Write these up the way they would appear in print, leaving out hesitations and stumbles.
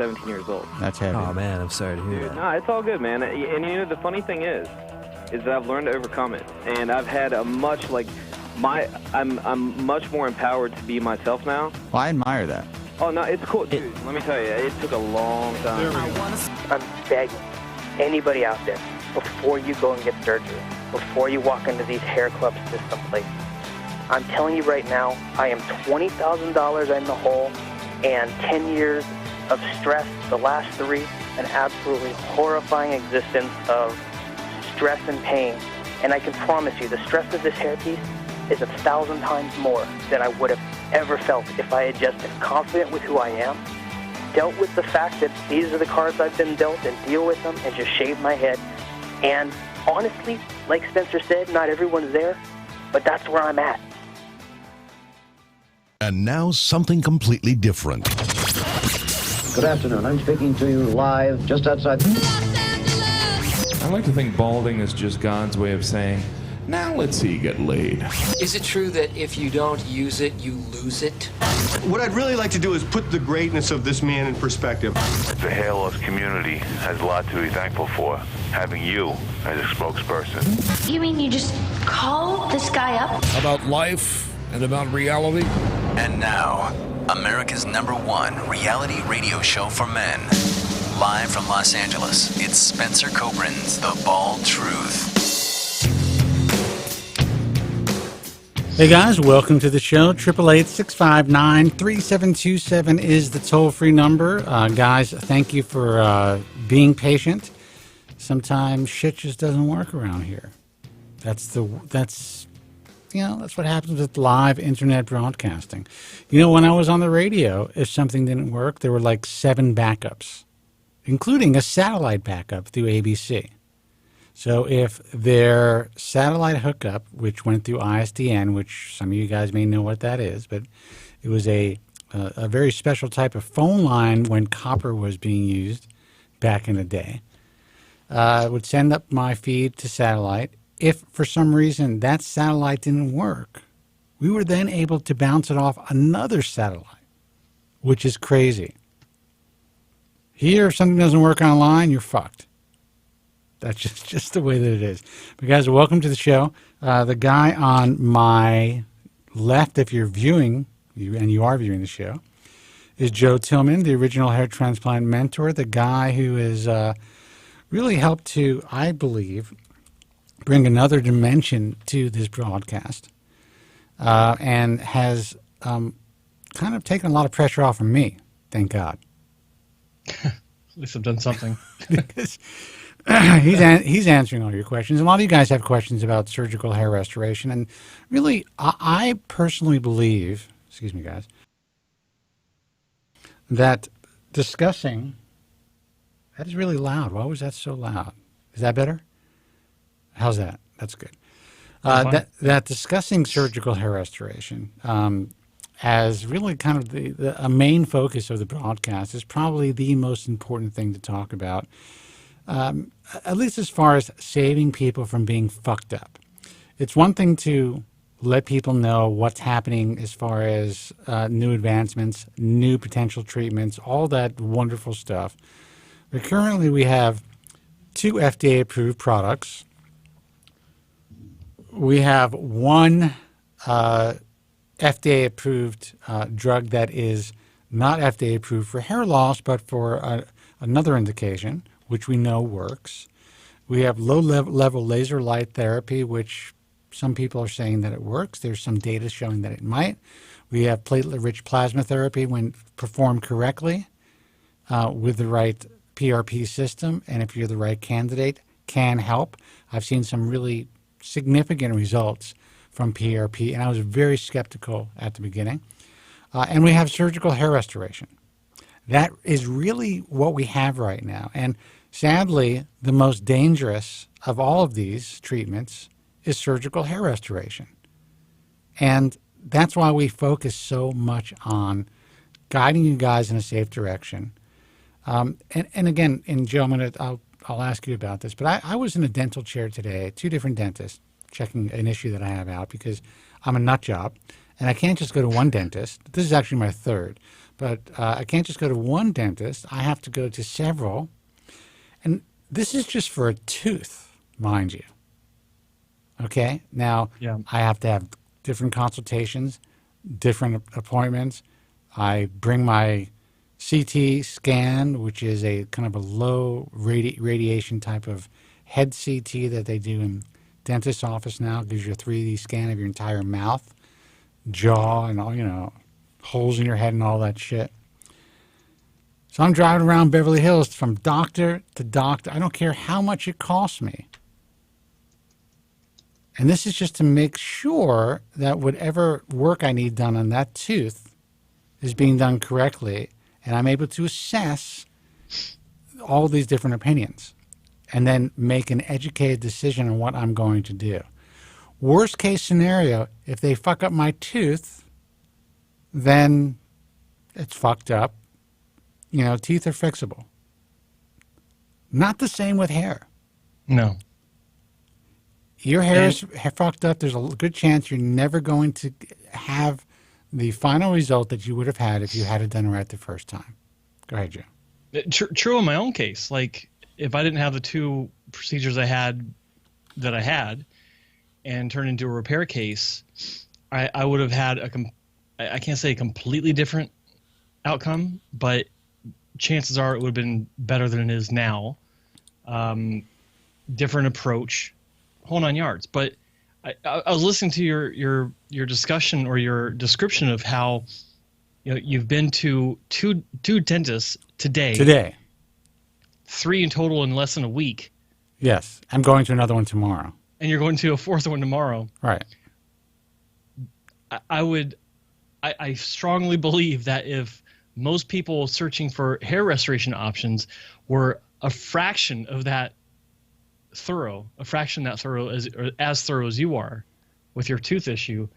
17 years old. That's heavy. Oh man, I'm sorry to hear that. No, it's all good, man. And you know, the funny thing is that I've learned to overcome it, and I've had a much I'm much more empowered to be myself now. Well, I admire that. Oh no, it's cool, dude. Let me tell you, it took a long time. I'm begging anybody out there, before you go and get surgery, before you walk into these hair clubs to someplace, I'm telling you right now, I am $20,000 in the hole, and 10 years of stress, the last 3, an absolutely horrifying existence of stress and pain. And I can promise you, the stress of this hairpiece is 1,000 times more than I would have ever felt if I had just been confident with who I am, dealt with the fact that these are the cards I've been dealt, and deal with them, and just shave my head. And honestly, like Spencer said, not everyone's there, but that's where I'm at. And now something completely different. Good afternoon. I'm speaking to you live just outside. I like to think balding is just God's way of saying, now let's see you get laid. Is it true that if you don't use it, you lose it? What I'd really like to do is put the greatness of this man in perspective. The hair loss community has a lot to be thankful for, having you as a spokesperson. You mean you just call this guy up? About life and about reality. And now, America's #1 reality radio show for men. Live from Los Angeles, it's Spencer Kobren's The Bald Truth. Hey guys, welcome to the show. 888-659-3727 is the toll-free number. Guys, thank you for being patient. Sometimes shit just doesn't work around here. That's what happens with live internet broadcasting. You know, when I was on the radio, if something didn't work, there were like 7 backups, including a satellite backup through ABC. So if their satellite hookup, which went through ISDN, which some of you guys may know what that is, but it was a very special type of phone line when copper was being used back in the day, would send up my feed to satellite. If for some reason that satellite didn't work, we were then able to bounce it off another satellite, which is crazy. Here, if something doesn't work online, you're fucked. That's just the way that it is. But guys, welcome to the show. The guy on my left, if you're viewing, and you are viewing the show, is Joe Tillman, the original hair transplant mentor, the guy who has really helped to, I believe, bring another dimension to this broadcast, and has kind of taken a lot of pressure off of me, thank God. At least I've done something. Because he's answering all your questions. A lot of you guys have questions about surgical hair restoration, and really, I personally believe, excuse me, guys, that discussing, that is really loud. Why was that so loud? Is that better? How's that? That's good. That discussing surgical hair restoration as really kind of a main focus of the broadcast is probably the most important thing to talk about, at least as far as saving people from being fucked up. It's one thing to let people know what's happening as far as new advancements, new potential treatments, all that wonderful stuff. But currently we have 2 FDA-approved products. We have 1 FDA-approved drug that is not FDA-approved for hair loss, but for another indication, which we know works. We have low-level laser light therapy, which some people are saying that it works. There's some data showing that it might. We have platelet-rich plasma therapy when performed correctly with the right PRP system, and if you're the right candidate, can help. I've seen some really significant results from PRP, and I was very skeptical at the beginning. And we have surgical hair restoration. That is really what we have right now. And sadly, the most dangerous of all of these treatments is surgical hair restoration. And that's why we focus so much on guiding you guys in a safe direction. And again, and Joe, I'll ask you about this, but I was in a dental chair today, 2 different dentists, checking an issue that I have out because I'm a nut job. And I can't just go to one dentist. This is actually my third. But I can't just go to one dentist. I have to go to several. And this is just for a tooth, mind you. Okay? Now, I have to have different consultations, different appointments. I bring my CT scan, which is a kind of a low radiation type of head CT that they do in dentist's office now. It gives you a 3D scan of your entire mouth, jaw, and all, holes in your head and all that shit. So I'm driving around Beverly Hills from doctor to doctor. I don't care how much it costs me. And this is just to make sure that whatever work I need done on that tooth is being done correctly, and I'm able to assess all these different opinions and then make an educated decision on what I'm going to do. Worst case scenario, if they fuck up my tooth, then it's fucked up. Teeth are fixable. Not the same with hair. No. Your hair is fucked up. There's a good chance you're never going to have the final result that you would have had if you had it done right the first time. Go ahead, Joe. True in my own case. Like, if I didn't have the two procedures I had and turned into a repair case, I would have had I can't say a completely different outcome, but chances are it would have been better than it is now. Different approach, whole 9 yards. But I was listening to your discussion or your description of how you've been to two dentists today. 3 in total in less than a week. Yes, I'm going to another one tomorrow. And you're going to a 4th one tomorrow. Right. I strongly believe that if most people searching for hair restoration options were a fraction of that thorough, as thorough as you are with your tooth issue,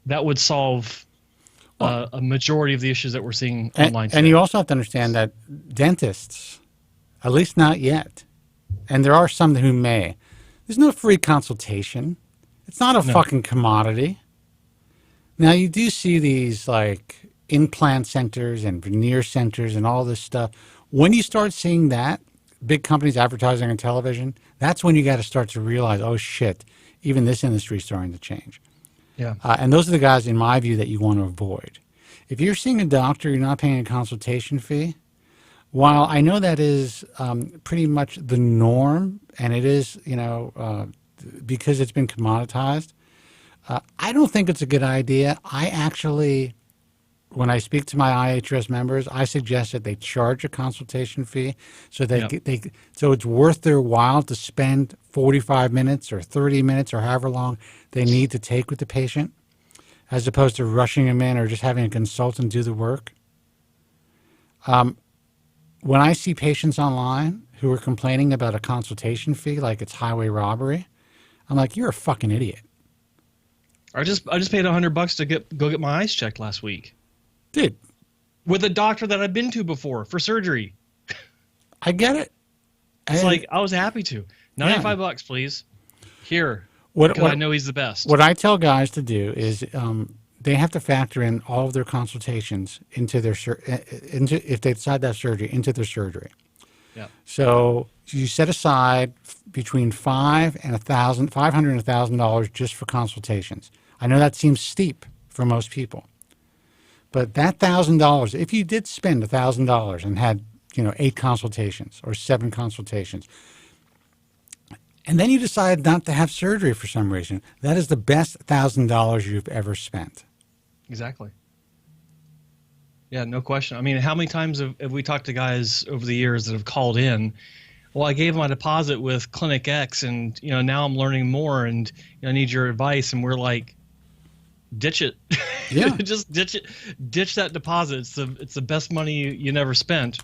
that would solve a majority of the issues that we're seeing online today. And you also have to understand that dentists, at least not yet, and there are some who may, there's no free consultation. It's not a fucking commodity. Now, you do see these like implant centers and veneer centers and all this stuff. When you start seeing that, big companies advertising on television, that's when you got to start to realize, oh shit, even this industry is starting to change. Yeah. And those are the guys, in my view, that you want to avoid. If you're seeing a doctor, you're not paying a consultation fee. While I know that is pretty much the norm, and it is, because it's been commoditized, I don't think it's a good idea. I actually, when I speak to my IHRS members, I suggest that they charge a consultation fee so so it's worth their while to spend 45 minutes or 30 minutes or however long they need to take with the patient, as opposed to rushing them in or just having a consultant do the work. When I see patients online who are complaining about a consultation fee like it's highway robbery, I'm like, you're a fucking idiot. I just paid $100 to go get my eyes checked last week. Dude. With a doctor that I've been to before for surgery. I get it. It's like, I was happy to. $95, please. Here. Because I know he's the best. What I tell guys to do is they have to factor in all of their consultations into their if they decide to have surgery, into their surgery. Yeah. So you set aside between $500 and $1,000 just for consultations. I know that seems steep for most people, but that $1,000, if you did spend $1,000 and had 8 consultations or 7 consultations, and then you decide not to have surgery for some reason, that is the best $1,000 you've ever spent. Exactly. Yeah, no question. I mean, how many times have we talked to guys over the years that have called in? Well, I gave my deposit with Clinic X, and now I'm learning more, and I need your advice. And we're like, ditch it. Yeah. Just ditch it. Ditch that deposit. It's the best money you never spent,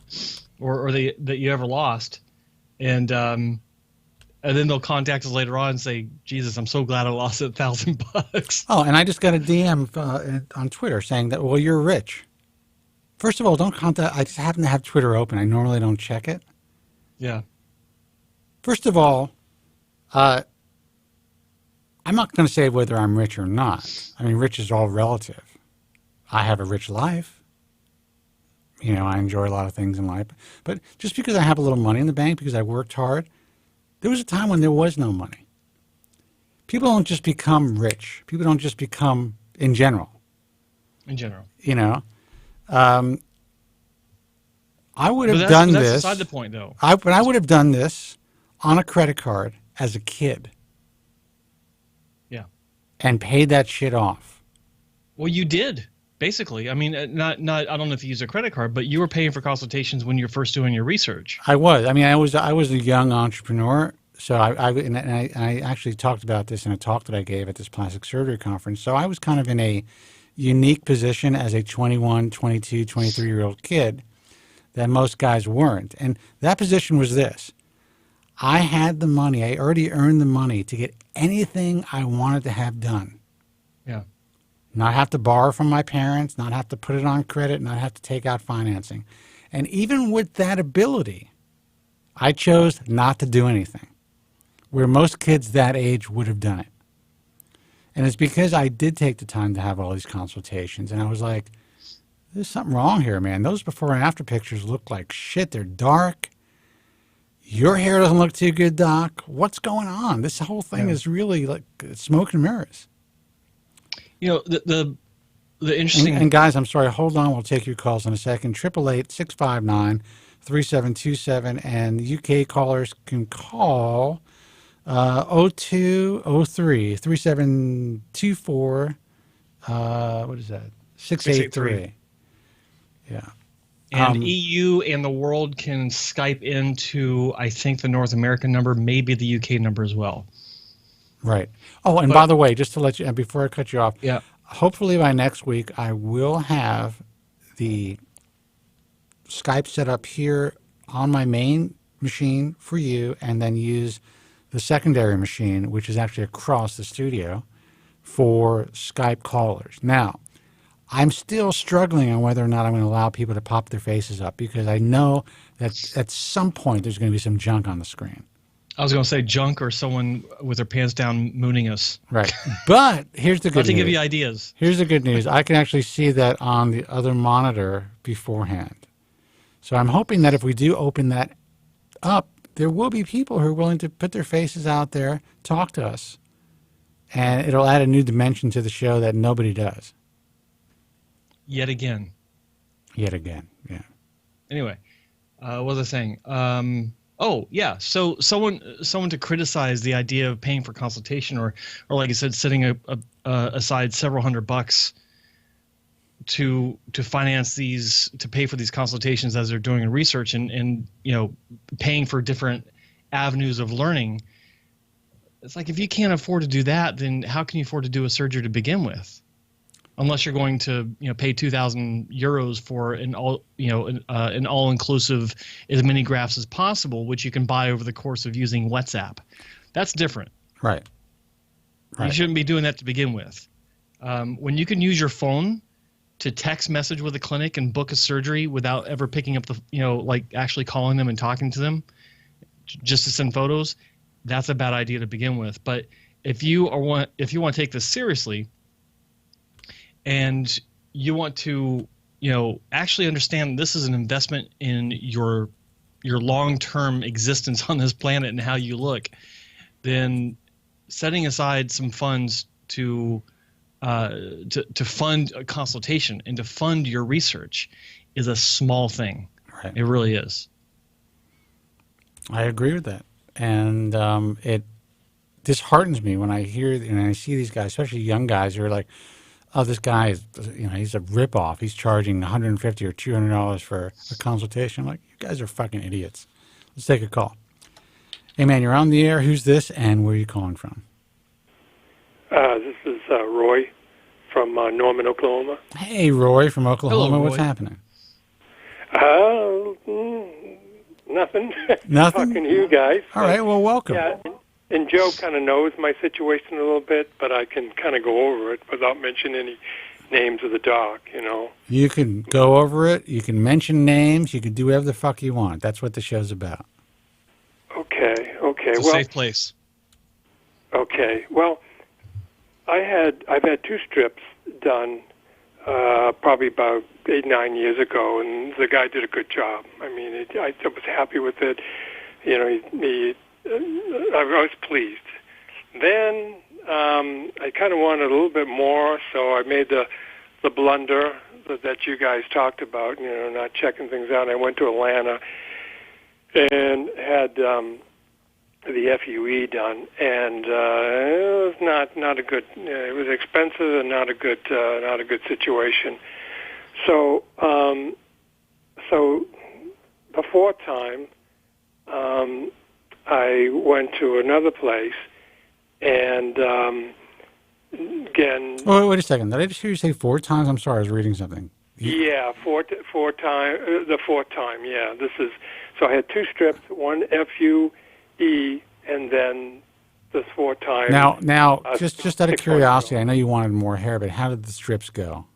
or that you ever lost. And then they'll contact us later on and say, Jesus, I'm so glad I lost $1,000. Oh, and I just got a DM on Twitter saying that, well, you're rich. First of all, don't contact. I just happen to have Twitter open. I normally don't check it. Yeah. First of all, I'm not going to say whether I'm rich or not. I mean, rich is all relative. I have a rich life. You know, I enjoy a lot of things in life. But just because I have a little money in the bank, because I worked hard, there was a time when there was no money. People don't just become rich. People don't just become, in general. In general. You know, I would have done this. That's beside the point, though. I would have done this on a credit card as a kid. Yeah. And paid that shit off. Well, you did, basically. I mean, not. I don't know if you use a credit card, but you were paying for consultations when you're first doing your research. I was. I mean, I was a young entrepreneur. So I actually talked about this in a talk that I gave at this plastic surgery conference. So I was kind of in a unique position as a 21, 22, 23-year-old kid that most guys weren't. And that position was this. I had the money. I already earned the money to get anything I wanted to have done. Yeah. Not have to borrow from my parents, not have to put it on credit, not have to take out financing. And even with that ability, I chose not to do anything, where most kids that age would have done it. And it's because I did take the time to have all these consultations. And I was like, there's something wrong here, man. Those before and after pictures look like shit. They're dark. Your hair doesn't look too good, Doc. What's going on? This whole thing is really like smoke and mirrors. You know, the interesting... And guys, I'm sorry. Hold on. We'll take your calls in a second. 888-659-3727. And UK callers can call 0203-3724. What is that? 683. Yeah. And EU and the world can Skype into, I think, the North American number, maybe the UK number as well. Right. Oh, and by the way, just to let you, before I cut you off, yeah. Hopefully by next week, I will have the Skype set up here on my main machine for you, and then use the secondary machine, which is actually across the studio, for Skype callers. Now, I'm still struggling on whether or not I'm going to allow people to pop their faces up, because I know that at some point there's going to be some junk on the screen. I was going to say junk or someone with their pants down mooning us. Right. But here's the good news. To give you ideas. Here's the good news. I can actually see that on the other monitor beforehand. So I'm hoping that if we do open that up, there will be people who are willing to put their faces out there, talk to us, and it'll add a new dimension to the show that nobody does. Yet again. Yet again, yeah. Anyway, what was I saying? Oh, yeah. So someone to criticize the idea of paying for consultation, or like I said, setting aside several $100 to finance these, to pay for these consultations as they're doing research, and you know, paying for different avenues of learning. It's like, if you can't afford to do that, then how can you afford to do a surgery to begin with? Unless you're going to, you know, pay 2,000 euros for an all-inclusive as many grafts as possible, which you can buy over the course of using WhatsApp. That's different. Right. You shouldn't be doing that to begin with. When you can use your phone to text message with a clinic and book a surgery without ever picking up the, you know, like actually calling them and talking to them, just to send photos, that's a bad idea to begin with. But if you want to take this seriously, and you want to, you know, actually understand this is an investment in your long-term existence on this planet and how you look, then setting aside some funds to fund a consultation and to fund your research is a small thing. Right. It really is. I agree with that, and it disheartens me when I hear and I see these guys, especially young guys, who are like, oh, this guy is, you know, he's a ripoff. He's charging $150 or $200 for a consultation. I'm like, you guys are fucking idiots. Let's take a call. Hey, man, you're on the air. Who's this, and where are you calling from? This is Roy from Norman, Oklahoma. Hey, Roy from Oklahoma. Hello, Roy. What's happening? Nothing. Nothing? Talking to you guys. All right, well, welcome. Yeah, and Joe kind of knows my situation a little bit, but I can kind of go over it without mentioning any names of the doc, you know. You can go over it. You can mention names. You can do whatever the fuck you want. That's what the show's about. Okay. It's a safe place. Okay. Well, I've had 2 strips done, probably about 8-9 years ago, and the guy did a good job. I mean, I was happy with it. You know, I was pleased. Then I kind of wanted a little bit more, so I made the blunder that you guys talked about. You know, not checking things out. I went to Atlanta and had the FUE done, and it was not a good. It was expensive and not a good situation. So the 4th time, I went to another place, and again. Oh, wait a second. Did I just hear you say 4 times? I'm sorry, I was reading something. Yeah, four time. The 4th time. Yeah, this is. So I had 2 strips, one FUE, and then this 4th time. Now, just out of curiosity, I know you wanted more hair, but how did the strips go?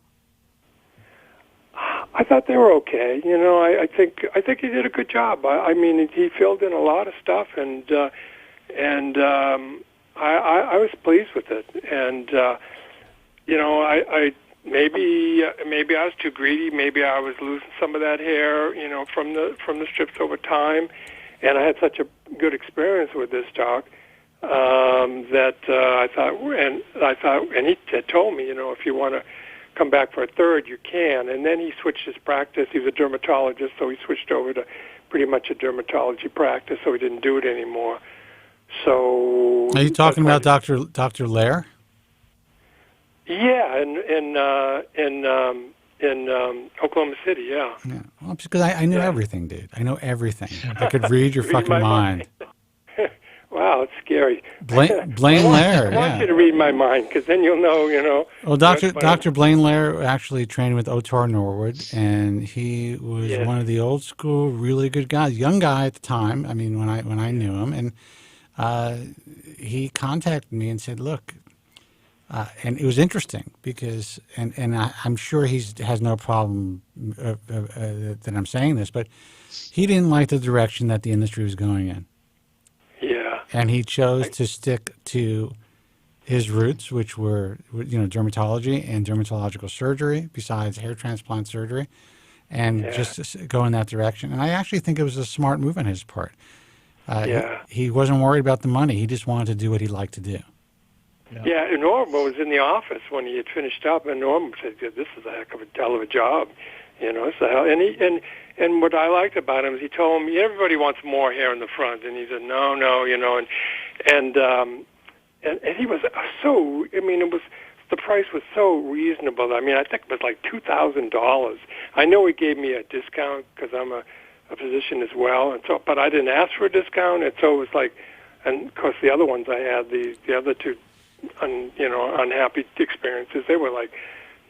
I thought they were okay. You know, I think he did a good job. I mean, he filled in a lot of stuff, and I was pleased with it. And you know, I maybe I was too greedy. Maybe I was losing some of that hair, you know, from the strips over time. And I had such a good experience with this doc that I thought, and he had told me, you know, if you want to come back for a 3rd, you can. And then he switched his practice. He was a dermatologist, so he switched over to pretty much a dermatology practice, so he didn't do it anymore. So are you talking about Dr. Lair? Yeah, in Oklahoma City, yeah. Well, because I know everything, dude. I know everything. I could read your fucking mind. Wow, it's scary. Blaine Lair. I want you to read my mind, because then you'll know, you know. Well, Dr. Blaine Lair actually trained with Otar Norwood, and he was one of the old school, really good guys. Young guy at the time. I mean, when I knew him, and he contacted me and said, "Look." And it was interesting because, and I'm sure he has no problem that I'm saying this, but he didn't like the direction that the industry was going in. Yeah. And he chose to stick to his roots, which were, you know, dermatology and dermatological surgery, besides hair transplant surgery, and just go in that direction. And I actually think it was a smart move on his part. He wasn't worried about the money. He just wanted to do what he liked to do. Yeah, and Norm was in the office when he had finished up, and Norm said, "This is a hell of a job, you know." So, and what I liked about him is he told me everybody wants more hair in the front, and he said, "No, you know," and he was so. I mean, the price was so reasonable. I mean, I think it was like $2,000. I know he gave me a discount because I'm a physician as well, and so, but I didn't ask for a discount, and so it was like, and of course the other ones I had, the other 2. Unhappy experiences. They were like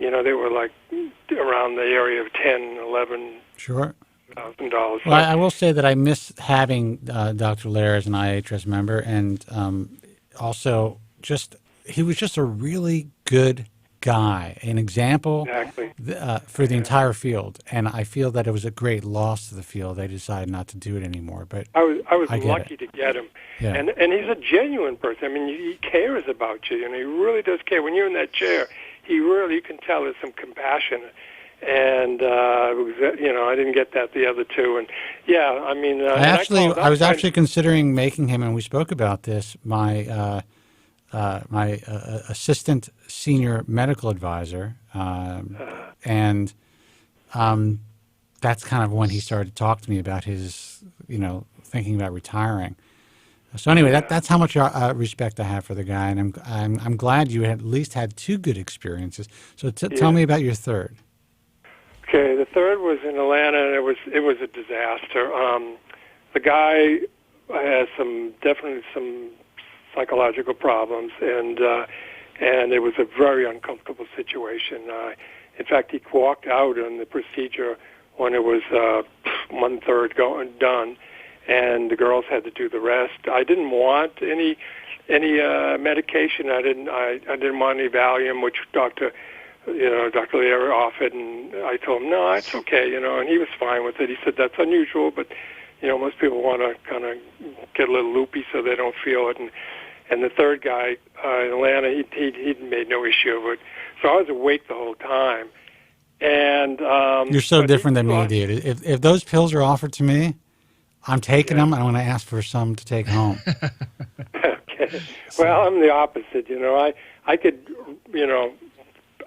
around the area of $10,000, $11,000. Well, I will say that I miss having Dr. Lair as an IHS member, and also he was just a really good guy, an example for the entire field. And I feel that it was a great loss to the field. They decided not to do it anymore. But I was lucky to get him. Yeah. And he's a genuine person. I mean, he cares about you, and he really does care. When you're in that chair, you can tell there's some compassion. And I didn't get that the other 2. And yeah, I mean, I was actually considering making him, and we spoke about this. My assistant senior medical advisor, and that's kind of when he started to talk to me about his, thinking about retiring. So anyway, that's how much respect I have for the guy, and I'm glad you at least had 2 good experiences. So tell me about your 3rd. Okay, the 3rd was in Atlanta, and it was a disaster. The guy has definitely some psychological problems, and it was a very uncomfortable situation. In fact, he walked out on the procedure when it was 1/3 done, and the girls had to do the rest. I didn't want any medication. I didn't want any Valium, which Dr. Lair offered, and I told him, no, it's okay, and he was fine with it. He said that's unusual, but most people want to kind of get a little loopy so they don't feel it, And the third guy in Atlanta, he made no issue of it. So I was awake the whole time. And you're so different than me, dude. If those pills are offered to me, I'm taking them, and I'm going to ask for some to take home. Okay. Well, I'm the opposite. I could,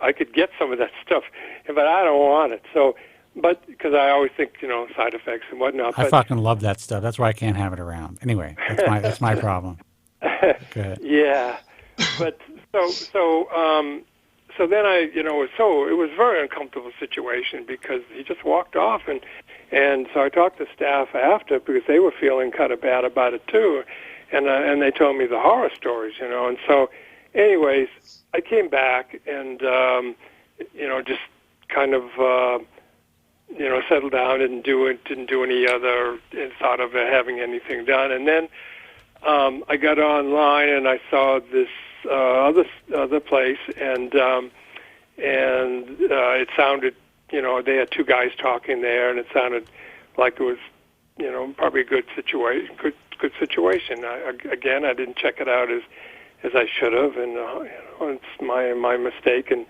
I could get some of that stuff, but I don't want it. So, but because I always think, side effects and whatnot. I fucking love that stuff. That's why I can't have it around. Anyway, that's my problem. Go ahead. Yeah, but so then it was a very uncomfortable situation because he just walked off, and so I talked to staff after because they were feeling kind of bad about it too, and they told me the horror stories, and so anyways, I came back and just kind of settled down, didn't do any other thought of having anything done, and then I got online and I saw this other place, and it sounded, they had two guys talking there, and it sounded like it was, probably a good situation. Good situation. Again, I didn't check it out as I should have, and it's my mistake. And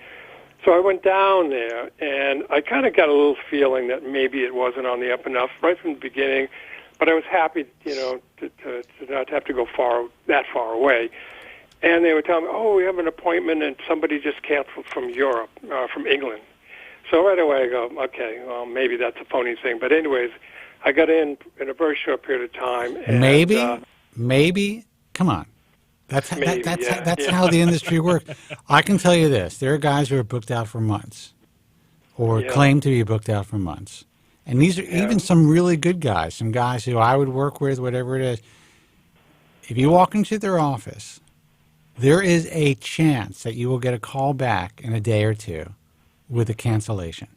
so I went down there, and I kind of got a little feeling that maybe it wasn't on the up and up right from the beginning. But I was happy, to not have to go that far away. And they were telling me, oh, we have an appointment, and somebody just canceled from Europe, from England. So right away I go, okay, well, maybe that's a phony thing. But anyways, I got in a very short period of time. And, maybe, come on. That's how the industry works. I can tell you this. There are guys who are booked out for months or claim to be booked out for months. And these are even some really good guys, some guys who I would work with, whatever it is. If you walk into their office, there is a chance that you will get a call back in a day or two with a cancellation.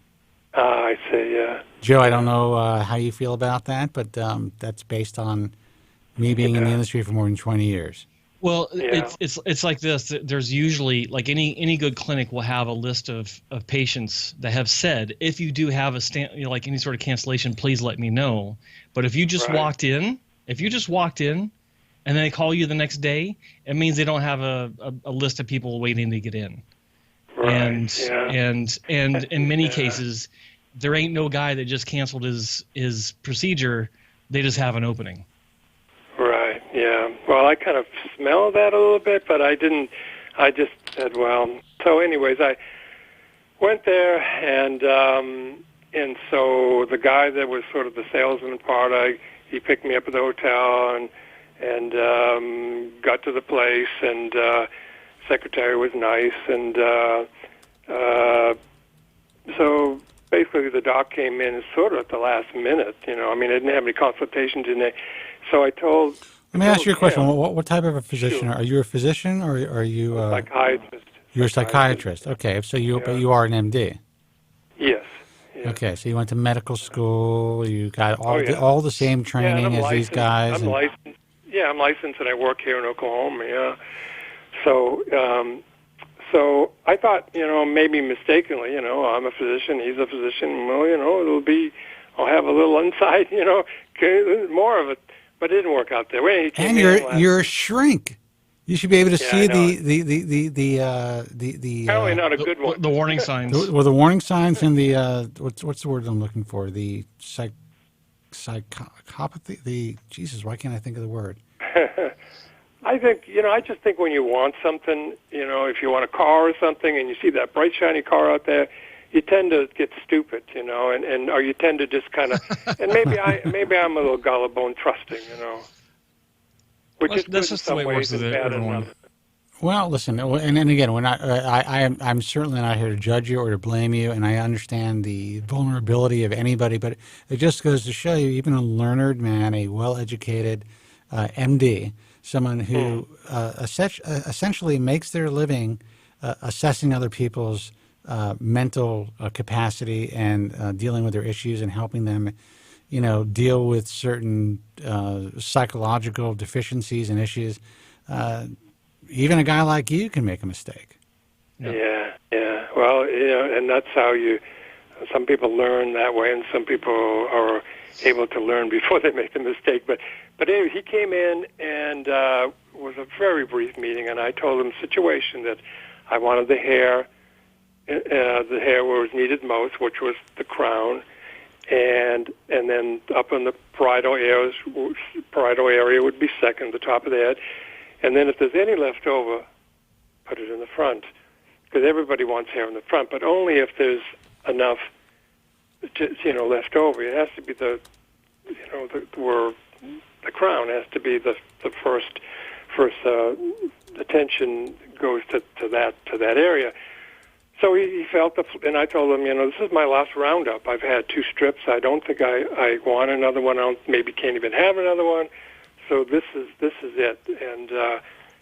I see, yeah. Joe, I don't know how you feel about that, but that's based on me being in the industry for more than 20 years. Well, it's like this. There's usually, like any good clinic will have a list of patients that have said, if you do have like any sort of cancellation, please let me know. But if you just walked in, and then they call you the next day, it means they don't have a list of people waiting to get in. Right. And in many cases, there ain't no guy that just canceled his procedure. They just have an opening. Right. Yeah. Well, I kind of smelled that a little bit, but I didn't. I just said, well. So, anyways, I went there, and so the guy that was sort of the salesman part, he picked me up at the hotel and got to the place, and secretary was nice, and so basically the doc came in sort of at the last minute. I mean, I didn't have any consultations in there, so I told. Let me ask you a question. What type of a physician are you? A physician, or are you a psychiatrist? You're a psychiatrist. Okay, so but you are an MD. Yes. Okay, so you went to medical school. You got all the same training as these guys. I'm licensed. Yeah, I'm licensed, and I work here in Oklahoma. Yeah. So, so I thought, maybe mistakenly, I'm a physician. He's a physician. Well, I'll have a little insight, more of it. But it didn't work out that way. And you're a shrink. You should be able to see the apparently not a good one. The warning signs. The warning signs and the what's the word I'm looking for? The psychopathy. Jesus, why can't I think of the word? I think I just think when you want something, if you want a car or something, and you see that bright shiny car out there, you tend to get stupid, or you tend to just kind of, and maybe I'm a little gullible and trusting, which is that's just the way it works with everyone. Well, listen, and again, we're not. I'm certainly not here to judge you or to blame you, and I understand the vulnerability of anybody, but it just goes to show you, even a learned man, a well-educated MD, someone who essentially makes their living assessing other people's mental capacity and dealing with their issues and helping them, deal with certain psychological deficiencies and issues. Even a guy like you can make a mistake. Yeah. Well, and that's how some people learn that way, and some people are able to learn before they make the mistake. But anyway, he came in and was a very brief meeting, and I told him the situation that I wanted the hair where it was needed most, which was the crown, and then up in the parietal area would be second, the top of the head, and then if there's any left over, put it in the front, because everybody wants hair in the front, but only if there's enough, left over. It has to be where the crown has to be the first attention goes to that area. So he felt and I told him, this is my last roundup. I've had 2 strips. I don't think I want another one. I maybe can't even have another one. So this is it.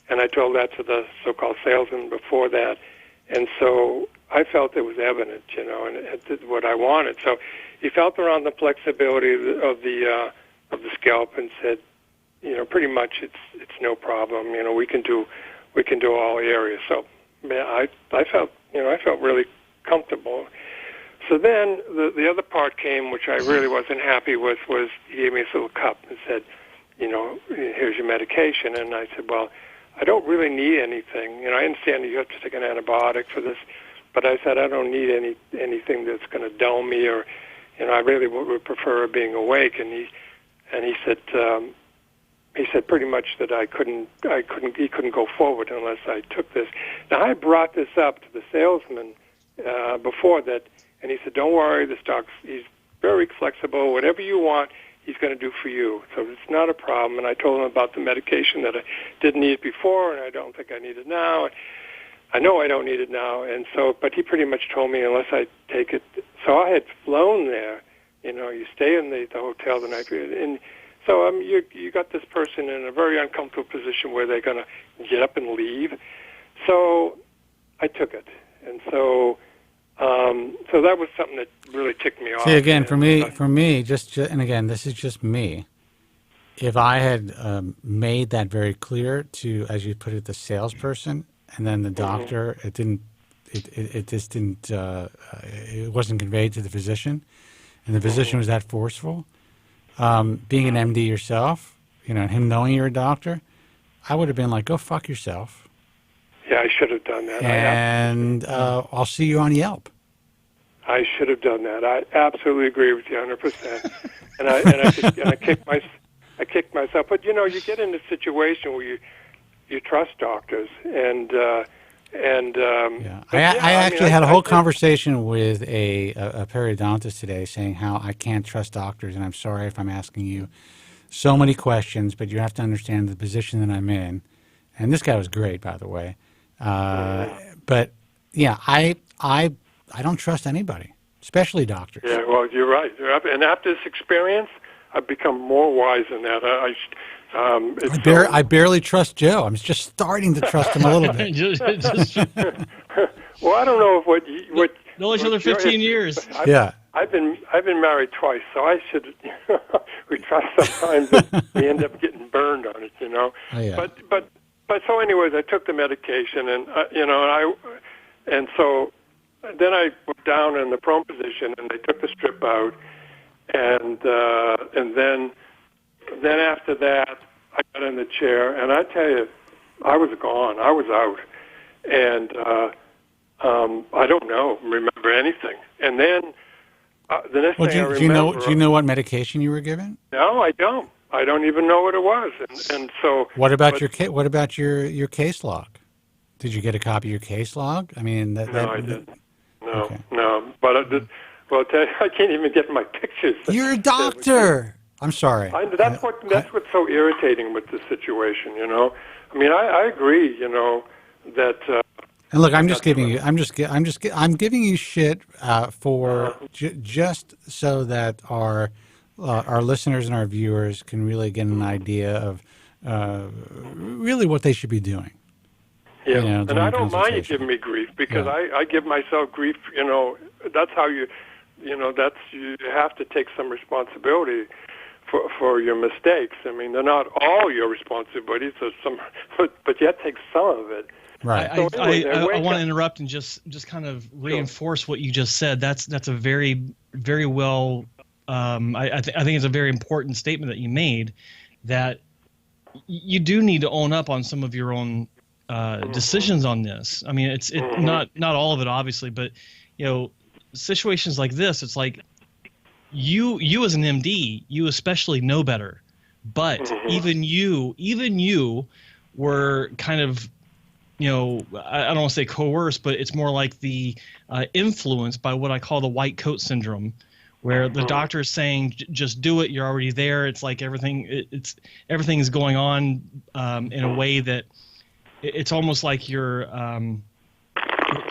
And I told that to the so-called salesman before that. And so I felt it was evident, and it did what I wanted. So he felt around the flexibility of the scalp and said, pretty much it's no problem. We can do all areas. So I felt really comfortable. So then the other part came, which I really wasn't happy with, was he gave me this little cup and said, here's your medication. And I said, well, I don't really need anything. I understand that you have to take an antibiotic for this, but I said I don't need anything that's going to dull me, or I really would prefer being awake. And he said pretty much that he couldn't go forward unless I took this. Now I brought this up to the salesman before that, and he said, don't worry, this doc's he's very flexible. Whatever you want, he's going to do for you. So it's not a problem. And I told him about the medication that I didn't need before, and I don't think I need it now. I know I don't need it now. And so, but he pretty much told me unless I take it. So I had flown there. You stay in the hotel the night, and so you got this person in a very uncomfortable position where they're going to get up and leave. So I took it, and so that was something that really ticked me off. See, again, for me, just and again, this is just me. If I had made that very clear to, as you put it, the salesperson, and then the doctor, it wasn't conveyed to the physician, and the physician was that forceful. Being an MD yourself, and him knowing you're a doctor, I would have been like, go fuck yourself. Yeah, I should have done that. And I'll see you on Yelp. I should have done that. I absolutely agree with you 100%. And I kicked myself. But you get in a situation where you trust doctors, and I actually had a whole conversation with a periodontist today, saying how I can't trust doctors, and I'm sorry if I'm asking you so many questions, but you have to understand the position that I'm in. And this guy was great, by the way. But yeah, I don't trust anybody, especially doctors. Yeah, well, you're right. And after this experience, I've become more wise in that. I barely trust Joe. I'm just starting to trust him a little bit. Well, I don't know if what know each other 15 years. I've been married twice, so I should. We try sometimes, and we end up getting burned on it, Oh, yeah. But so anyways, I took the medication, and and so then I went down in the prone position, and they took the strip out, and then after that, I got in the chair, and I tell you, I was gone. I was out, and I don't remember anything. And then the next thing I remember. Do you know what medication you were given? No, I don't. I don't even know what it was. And so. What about your case log? Did you get a copy of your case log? I mean, no, I didn't. No. But I can't even get my pictures. You're a doctor. I'm sorry. That's what's so irritating with this situation. I mean, I agree. That. And look, I'm giving you shit for just so that our listeners and our viewers can really get an idea of really what they should be doing. Yeah, and I don't mind you giving me grief because I give myself grief. That's how you have to take some responsibility for your mistakes. I mean, they're not all your responsibility, but you have to take some of it. Right. I want to interrupt and just kind of reinforce what you just said. That's a very, very well I think it's a very important statement that you made, that you do need to own up on some of your own decisions on this. I mean, it's not all of it, obviously, but situations like this, it's like you as an MD, you especially know better, but even you were kind of, I don't want to say coerced, but it's more like the influenced by what I call the white coat syndrome, where the doctor is saying, just do it, you're already there. It's like everything is going on in a way that it's almost like you're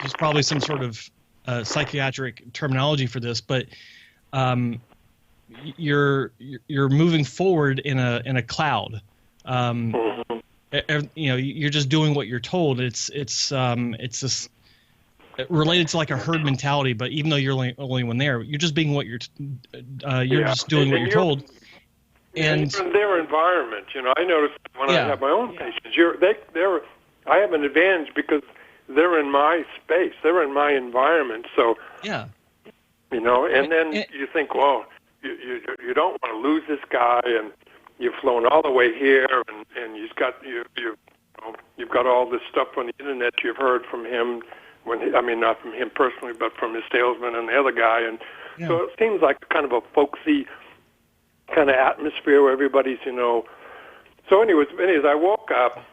there's probably some sort of psychiatric terminology for this, but you're moving forward in a cloud. You're just doing what you're told. It's this related to like a herd mentality, but even though you're only one there, you're just being what you're just doing what you're told. And you're in their environment, I noticed when I have my own patients, I have an advantage because they're in my space, they're in my environment. So and then you think, well, you don't want to lose this guy, and you've flown all the way here, and you've got all this stuff on the internet you've heard from him. Not from him personally, but from his salesman and the other guy. And so it seems like kind of a folksy kind of atmosphere where everybody's, So anyways, I woke up,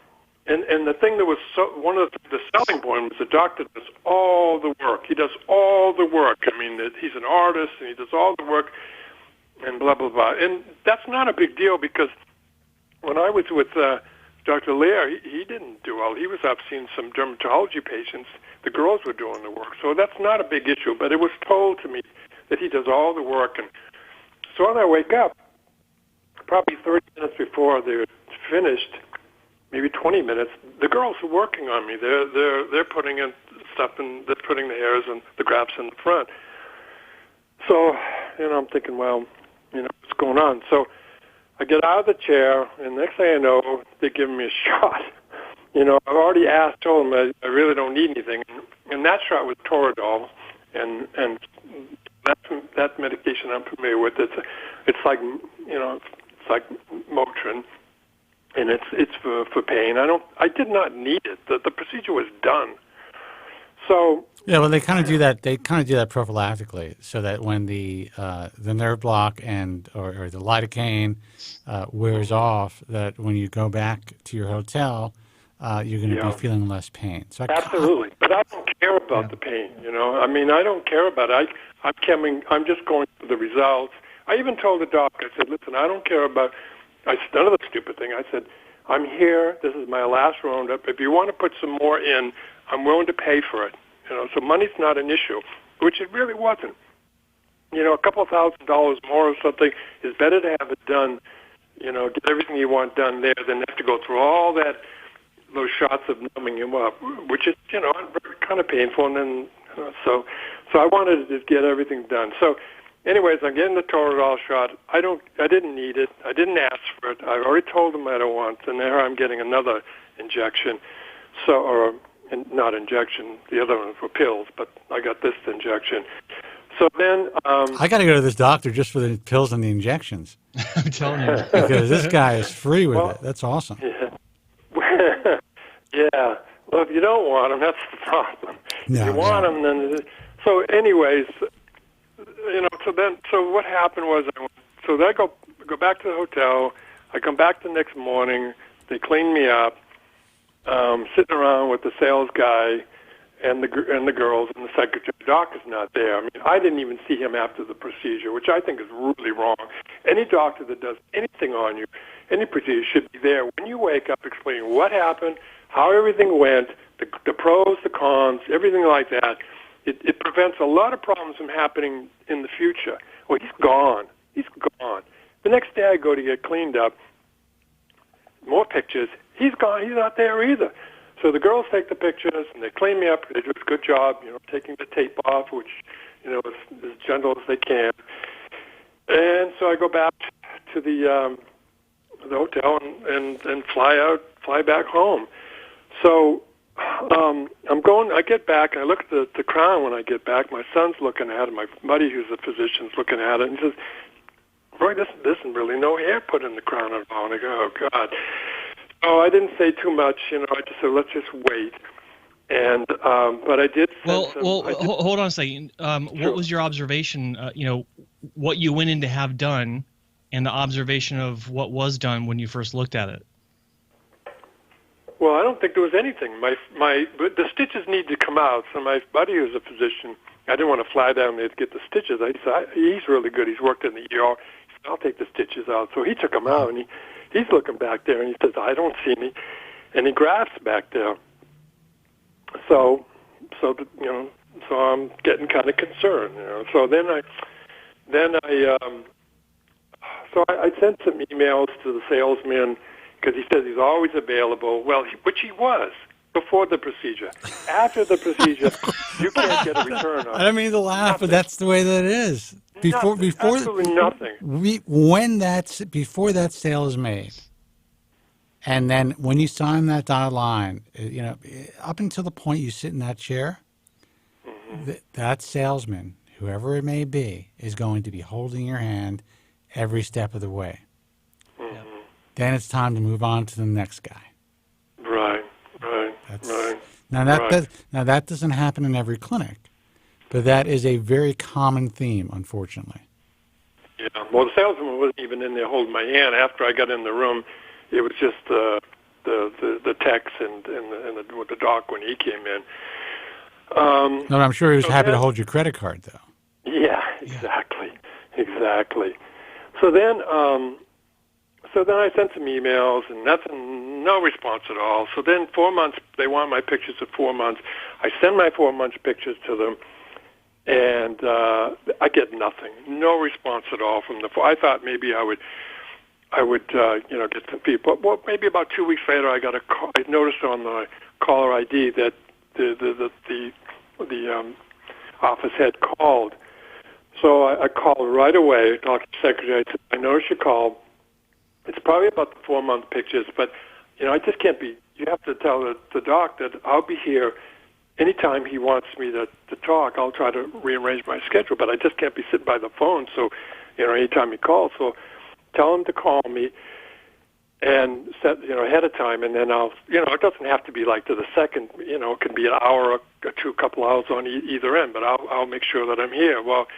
and the thing that was one of the selling point was the doctor does all the work. He does all the work. He's an artist, and he does all the work, and blah, blah, blah. And that's not a big deal because when I was with Dr. Lear, he didn't do all. He was up seeing some dermatology patients. The girls were doing the work. So that's not a big issue, but it was told to me that he does all the work. And so when I wake up, probably 30 minutes before they're finished, maybe 20 minutes, the girls are working on me. They're putting in stuff, and they're putting the hairs and the grafts in the front. So, I'm thinking, well, what's going on? So I get out of the chair, and next thing I know, they're giving me a shot. I've already told them I really don't need anything, and that shot was Toradol, and that medication I'm familiar with. It's like Motrin, and it's for pain. I did not need it. The procedure was done. So well, they kind of do that. They kind of do that prophylactically, so that when the nerve block or the lidocaine wears off, that when you go back to your hotel, you're going to be feeling less pain. So absolutely, but I don't care about the pain. I don't care about it. I'm just going through the results. I even told the doctor, I said, listen, I don't care about. I said another stupid thing. I said, I'm here. This is my last roundup. If you want to put some more in, I'm willing to pay for it. So money's not an issue, which it really wasn't. A couple of $1,000 more or something is better to have it done. Get everything you want done there than have to go through all those shots of numbing him up, which is kind of painful. And then so I wanted to just get everything done. So, anyways, I'm getting the Toradol shot. I didn't need it. I didn't ask for it. I already told them I don't want it, and there I'm getting another injection. And not injection. The other ones were pills, but I got this injection. So then I got to go to this doctor just for the pills and the injections. I'm telling you, because this guy is free with it. That's awesome. Yeah. Yeah. Well, if you don't want them, that's the problem. If you want them, then. So, anyways, So what happened was, I go back to the hotel. I come back the next morning. They clean me up. Sitting around with the sales guy and the girls and the secretary. The doctor's not there. I didn't even see him after the procedure, which I think is really wrong. Any doctor that does anything on you, any procedure, should be there when you wake up, explaining what happened, how everything went, the pros, the cons, everything like that. It prevents a lot of problems from happening in the future. Well, he's gone. He's gone. The next day I go to get cleaned up. More pictures. He's gone. He's not there either. So the girls take the pictures and they clean me up. They do a good job, taking the tape off, which, is as gentle as they can. And so I go back to the hotel and fly back home. So I get back and I look at the crown when I get back. My son's looking at it. My buddy, who's a physician, is looking at it and he says, Roy, there's really no hair put in the crown at all. And I go, oh, God. So I didn't say too much, you know. I just said, let's just wait. And but I did. Hold on a second. Sure. What was your observation? You know, what you went in to have done, and the observation of what was done when you first looked at it. Well, I don't think there was anything. But the stitches need to come out. So my buddy who's a physician, I didn't want to fly down there to get the stitches. I said, he's really good. He's worked in the ER. He said, I'll take the stitches out. So he took them out, and he's looking back there, and he says, I don't see any. And he grafts back there. So I'm getting kind of concerned, you know. So I sent some emails to the salesman because he says he's always available. Well, which he was before the procedure. After the procedure, you can't get a return on it. I don't mean to laugh, but that's the way that it is. Absolutely nothing. Before that sale is made. And then when you sign that dotted line, you know, up until the point you sit in that chair, that salesman, whoever it may be, is going to be holding your hand every step of the way. Then it's time to move on to the next guy. Right. Now that doesn't happen in every clinic, but that is a very common theme, unfortunately. Yeah. Well, the salesman wasn't even in there holding my hand after I got in the room. It was just the techs and the doc when he came in. No, I'm sure he was happy to hold your credit card, though. Yeah, exactly. So then I sent some emails, and no response at all. So then 4 months, they want my pictures of 4 months. I send my 4 months pictures to them, and I get nothing, no response at all from the. I thought maybe I would get some people. Well, maybe about 2 weeks later, I got a call. I noticed on the caller ID that the office had called. So I called right away, talked to the secretary. I said, I noticed you called. It's probably about the 4 month pictures, but you know, I just can't be. You have to tell the doc that I'll be here anytime he wants me to talk. I'll try to rearrange my schedule, but I just can't be sitting by the phone. So, you know, anytime he calls, so tell him to call me and set, you know, ahead of time, and then I'll, you know, it doesn't have to be like to the second, you know, it can be an hour or two, couple hours on either end, but I'll make sure that I'm here. Well,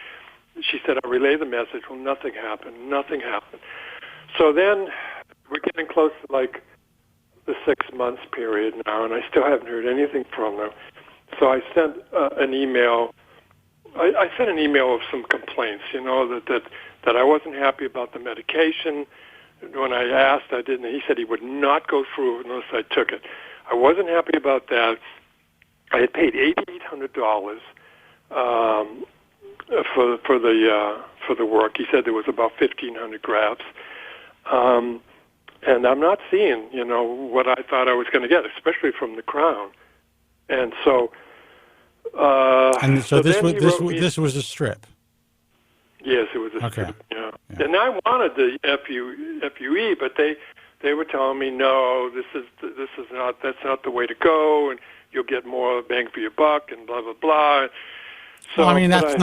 she said, I'll relay the message. Well, nothing happened. So then we're getting close to like the 6 months period now, and I still haven't heard anything from them. So I sent an email. I sent an email of some complaints, you know, that I wasn't happy about the medication. When I asked, I didn't. He said he would not go through unless I took it. I wasn't happy about that. I had paid $8,800 for the work. He said there was about 1,500 grafts, and I'm not seeing, you know, what I thought I was going to get, especially from the crown. And so, this was a strip. Yes, it was a strip. Yeah. And I wanted the FUE, but they were telling me no, that's not the way to go, and you'll get more bang for your buck, and blah blah blah. So, well, I mean, that's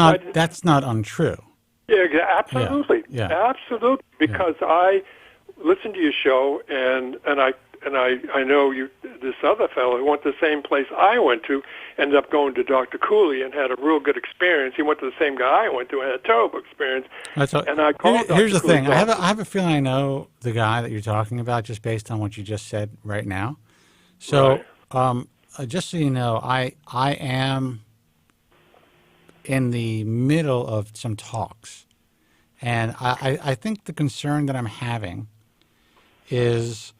not untrue. Yeah, absolutely, absolutely. Because I listened to your show, and I know you. This other fellow who went to the same place I went to ended up going to Dr. Cooley and had a real good experience. He went to the same guy I went to and had a terrible experience. And I called. Here's the thing. I have a feeling I know the guy that you're talking about just based on what you just said right now. So, just so you know, I am in the middle of some talks, and I think the concern that I'm having is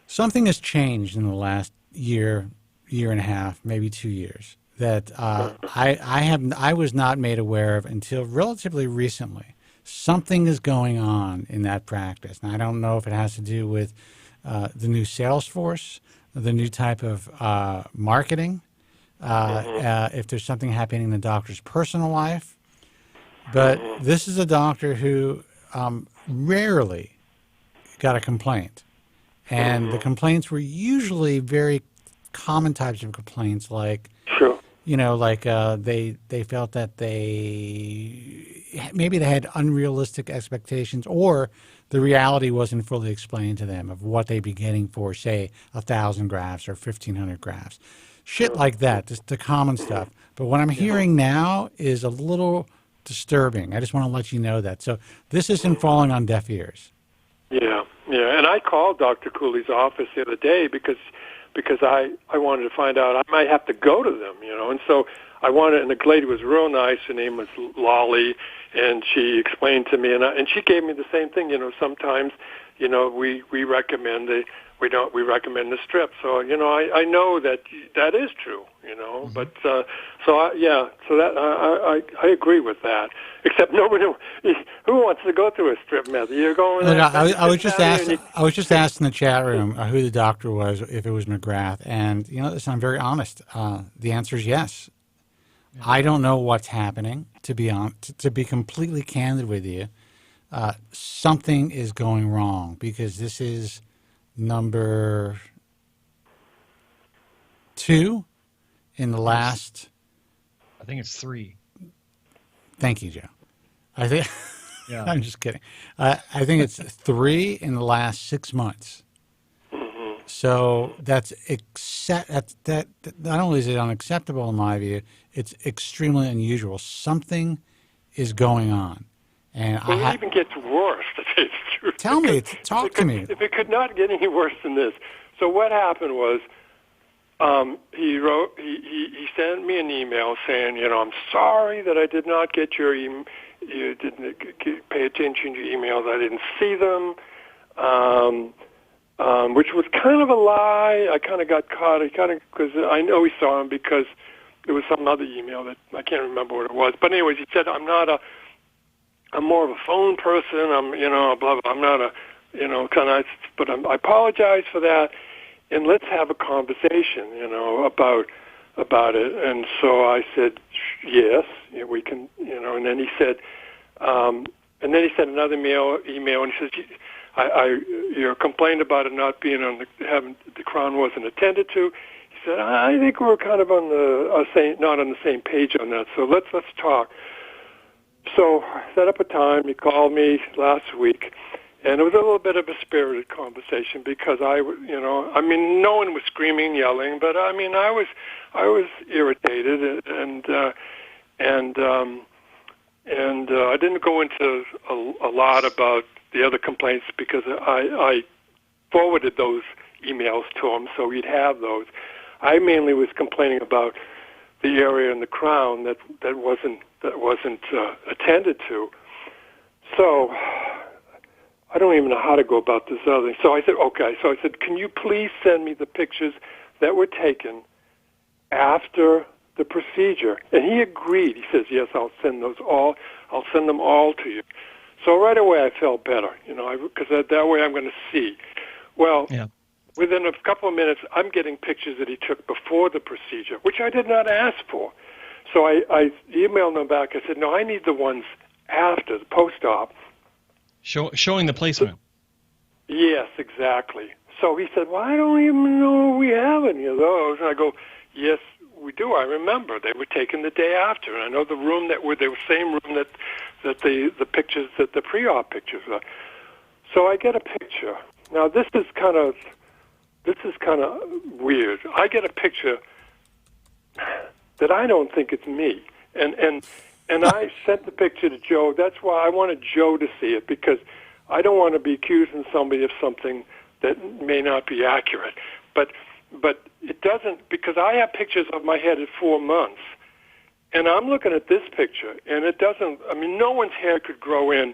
something has changed in the last year and a half, maybe 2 years, that I was not made aware of until relatively recently. Something is going on in that practice. And I don't know if it has to do with the new sales force, the new type of marketing, if there's something happening in the doctor's personal life. But this is a doctor who rarely got a complaint. And the complaints were usually very common types of complaints, like, you know, like they felt that maybe they had unrealistic expectations, or the reality wasn't fully explained to them of what they'd be getting for, say, 1,000 grafts or 1,500 grafts. Shit like that, just the common stuff. But what I'm hearing now is a little disturbing. I just want to let you know that. So this isn't falling on deaf ears. Yeah. And I called Dr. Cooley's office the other day because I wanted to find out. I might have to go to them, and so I wanted, and the lady was real nice. Her name was Lolly, and she explained to me, and she gave me the same thing. Sometimes, we recommend we recommend the strip. So I know that is true. Mm-hmm. But so that I agree with that. Except nobody who wants to go through a strip method. You're going. Look, I was just asked in the chat room who the doctor was, if it was McGrath, and listen, I'm very honest. The answer is yes. Yeah. I don't know what's happening. To be completely candid with you, something is going wrong, because this is number 2 in the last. I think it's 3. Thank you, Joe. I think. Yeah. I'm just kidding. I think it's 3 in the last 6 months. Mm-hmm. So that's that. Not only is it unacceptable in my view, it's extremely unusual. Something is going on, and it even gets worse. To tell you the truth. Tell me. Talk to me. If it could not get any worse than this. So what happened was, he sent me an email saying, I'm sorry that I did not get your email. You didn't pay attention to your emails. I didn't see them, which was kind of a lie. I kind of got caught. Because I know he saw them because there was some other email that I can't remember what it was. But anyways, he said, I'm more of a phone person. Blah, blah. I'm not a, but I apologize for that. And let's have a conversation, about it. And so I said, yes, we can, and then he said, another email, and he says, you're complaining about it not being the crown wasn't attended to. He said, I think we're kind of not on the same page on that. So let's talk. So I set up a time. He called me last week. And it was a little bit of a spirited conversation because no one was screaming and yelling, but I was irritated, and I didn't go into a lot about the other complaints because I forwarded those emails to him, so he'd have those. I mainly was complaining about the area in the crown that wasn't attended to. So I don't even know how to go about this other thing. So I said, okay. So I said, can you please send me the pictures that were taken after the procedure? And he agreed. He says, yes, I'll send them all to you. So right away I felt better, because that way I'm going to see. Well, within a couple of minutes, I'm getting pictures that he took before the procedure, which I did not ask for. So I emailed him back. I said, no, I need the ones after, the post-op. Showing the placement. Yes, exactly. So he said, well, I don't even know we have any of those. And I go, yes, we do. I remember. They were taken the day after. And I know the room they were the same room that the pictures, that the pre-op pictures are. So I get a picture. Now, this is kind of weird. I get a picture that I don't think it's me. And I sent the picture to Joe. That's why I wanted Joe to see it, because I don't want to be accusing somebody of something that may not be accurate. But it doesn't, because I have pictures of my head at 4 months, and I'm looking at this picture, and it doesn't, no one's hair could grow in.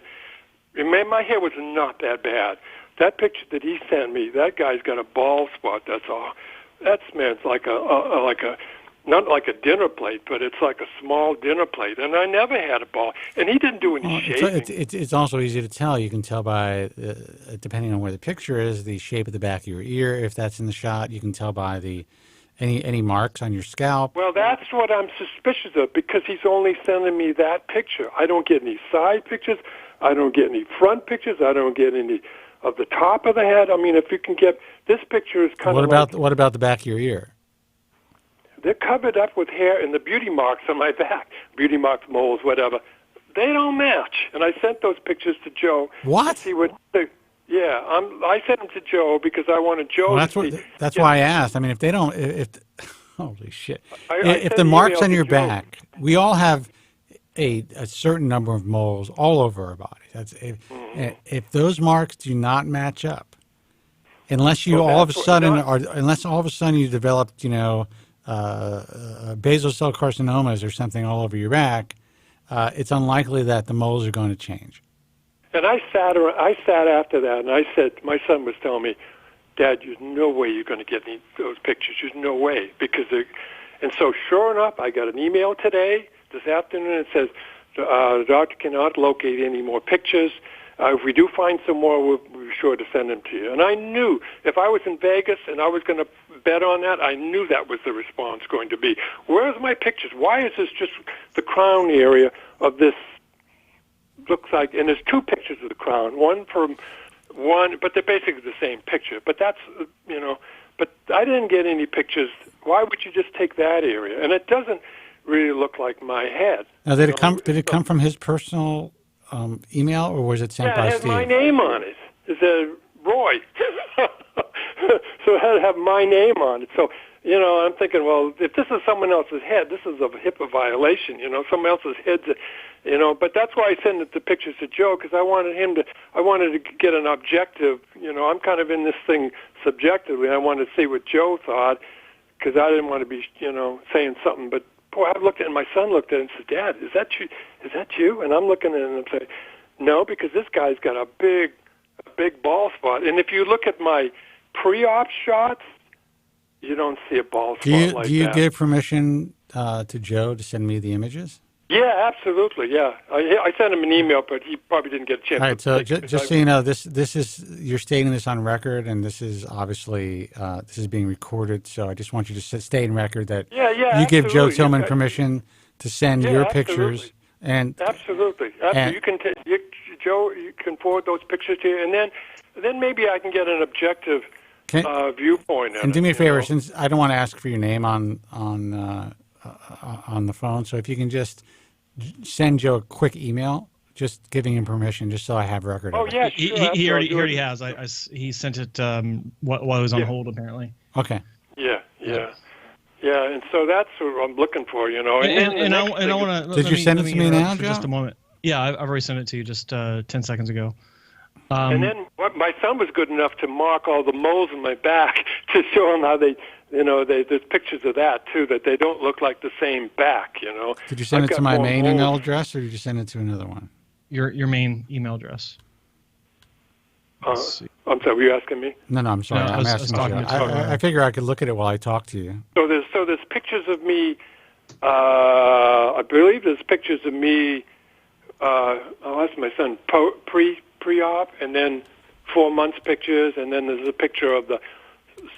My hair was not that bad. That picture that he sent me, that guy's got a bald spot, that's all. That's, man, it's like a not like a dinner plate, but it's like a small dinner plate. And I never had a ball. And he didn't do any shaving. It's also easy to tell. You can tell by, depending on where the picture is, the shape of the back of your ear. If that's in the shot, you can tell by any marks on your scalp. Well, that's what I'm suspicious of, because he's only sending me that picture. I don't get any side pictures. I don't get any front pictures. I don't get any of the top of the head. If you can get, this picture is kind of what about the back of your ear? They're covered up with hair and the beauty marks on my back. Beauty marks, moles, whatever. They don't match. And I sent those pictures to Joe. What? To see what yeah, I sent them to Joe because I wanted Joe well, to see. That's why I asked. I mean, if they don't, holy shit. If the sent marks email on to your Joe. back, we all have a certain number of moles all over our body. That's if those marks do not match up, unless you all of a sudden you developed, basal cell carcinomas or something all over your back, it's unlikely that the moles are going to change. And I sat after that, and I said, my son was telling me, Dad, there's no way you're going to get those pictures. There's no way. And so sure enough, I got an email this afternoon, it says, the doctor cannot locate any more pictures. If we do find some more, we'll be sure to send them to you. And I knew if I was in Vegas and I was going to bet on that, I knew that was the response going to be. Where's my pictures? Why is this just the crown area of this? Looks like, and there's two pictures of the crown, but they're basically the same picture. But that's, but I didn't get any pictures. Why would you just take that area? And it doesn't really look like my head. Now, did it come from his personal email, or was it sent by Steve? It had my name on it. It said Roy. So it had to have my name on it. So, I'm thinking, well, if this is someone else's head, this is a HIPAA violation, someone else's head's, but that's why I sent the pictures to Joe, because I wanted to get an objective, I'm kind of in this thing subjectively. I wanted to see what Joe thought, because I didn't want to be, saying something, but boy, I looked at it, and my son looked at it and said, Dad, is that you? Is that you? And I'm looking at it and I'm saying, no, because this guy's got a big bald spot. And if you look at my pre-op shots, you don't see a bald spot like that. Do you give permission to Joe to send me the images? Yeah, absolutely. Yeah, I sent him an email, but he probably didn't get a chance. All right. So just so you know, this is you're stating this on record, and this is obviously this is being recorded. So I just want you to stay in record that you give Joe Tillman permission to send your pictures. And absolutely. You can Joe, you can forward those pictures to you, and then maybe I can get an objective viewpoint. And do me a favor, since I don't want to ask for your name on the phone, so if you can just send Joe a quick email, just giving him permission, just so I have record of it. Yeah, sure. He already has. He sent it while I was on hold, apparently. Okay. Yeah, and so that's what I'm looking for, And I want to. Did you send it to me now, Joe? Just a moment. Yeah, I've already sent it to you just 10 seconds ago. And then my son was good enough to mark all the moles in my back to show him how they, there's pictures of that too, that they don't look like the same back, Did you send it to my main email address, or did you send it to another one? Your main email address. I'm sorry, were you asking me? No, I'm sorry. I'm asking you. I figure I could look at it while I talk to you. So there's pictures of me. I believe there's pictures of me. I'll ask my son pre-op, and then 4 months pictures, and then there's a picture of the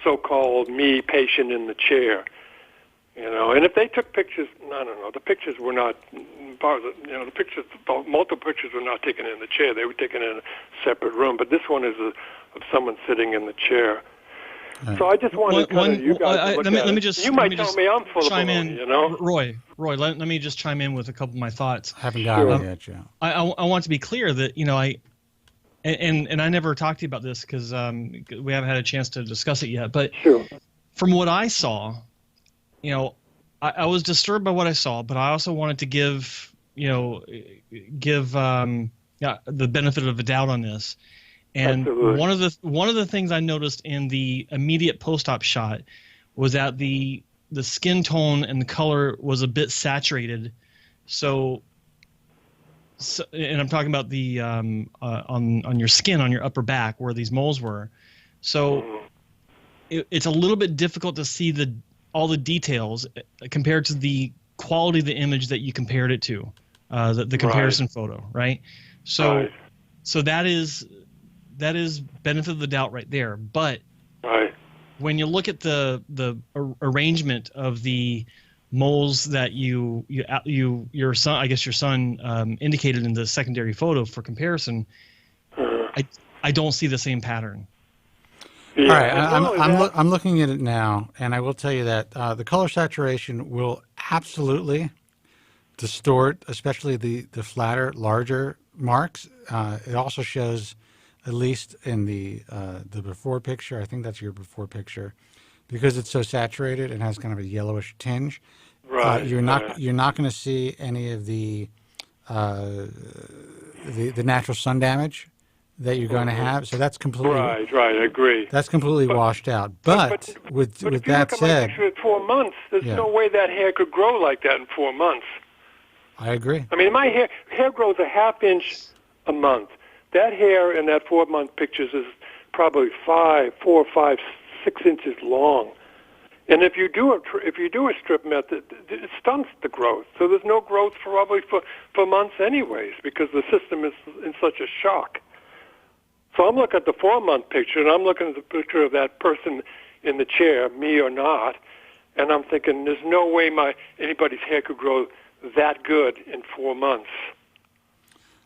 so-called me patient in the chair. And if they took pictures, I don't know. The pictures were not. Multiple pictures were not taken in the chair. They were taken in a separate room. But this one is of someone sitting in the chair. Right. So I just wanted you guys to look at it. You might tell me I'm full of baloney, Roy, let me just chime in with a couple of my thoughts. I haven't got it yet, Joe. I want to be clear that and I never talked to you about this because we haven't had a chance to discuss it yet. But from what I saw, I was disturbed by what I saw, but I also wanted to give the benefit of the doubt on this. And absolutely. one of the things I noticed in the immediate post-op shot was that the skin tone and the color was a bit saturated. So and I'm talking about the on your skin, on your upper back where these moles were. So it's a little bit difficult to see all the details compared to the quality of the image that you compared it to, the comparison photo, right? So that is benefit of the doubt right there. But when you look at the arrangement of the moles that your son, I guess your son indicated in the secondary photo for comparison, I don't see the same pattern. Yeah. All right, I'm looking at it now, and I will tell you that the color saturation will absolutely distort, especially the flatter, larger marks. It also shows, at least in the before picture, I think that's your before picture, because it's so saturated and has kind of a yellowish tinge. Right. You're not going to see any of the natural sun damage that you're going to have. So that's completely right. I agree. That's completely washed out. But with that said, if you look at my picture at 4 months, there's no way that hair could grow like that in 4 months. I agree. I mean, my hair grows a half inch a month. That hair in that 4 month pictures is probably 4, 5, 6 inches long. And if you do a strip method, it stunts the growth. So there's no growth probably for months anyways, because the system is in such a shock. So I'm looking at the 4 month picture, and I'm looking at the picture of that person in the chair, me or not, and I'm thinking there's no way anybody's hair could grow that good in 4 months.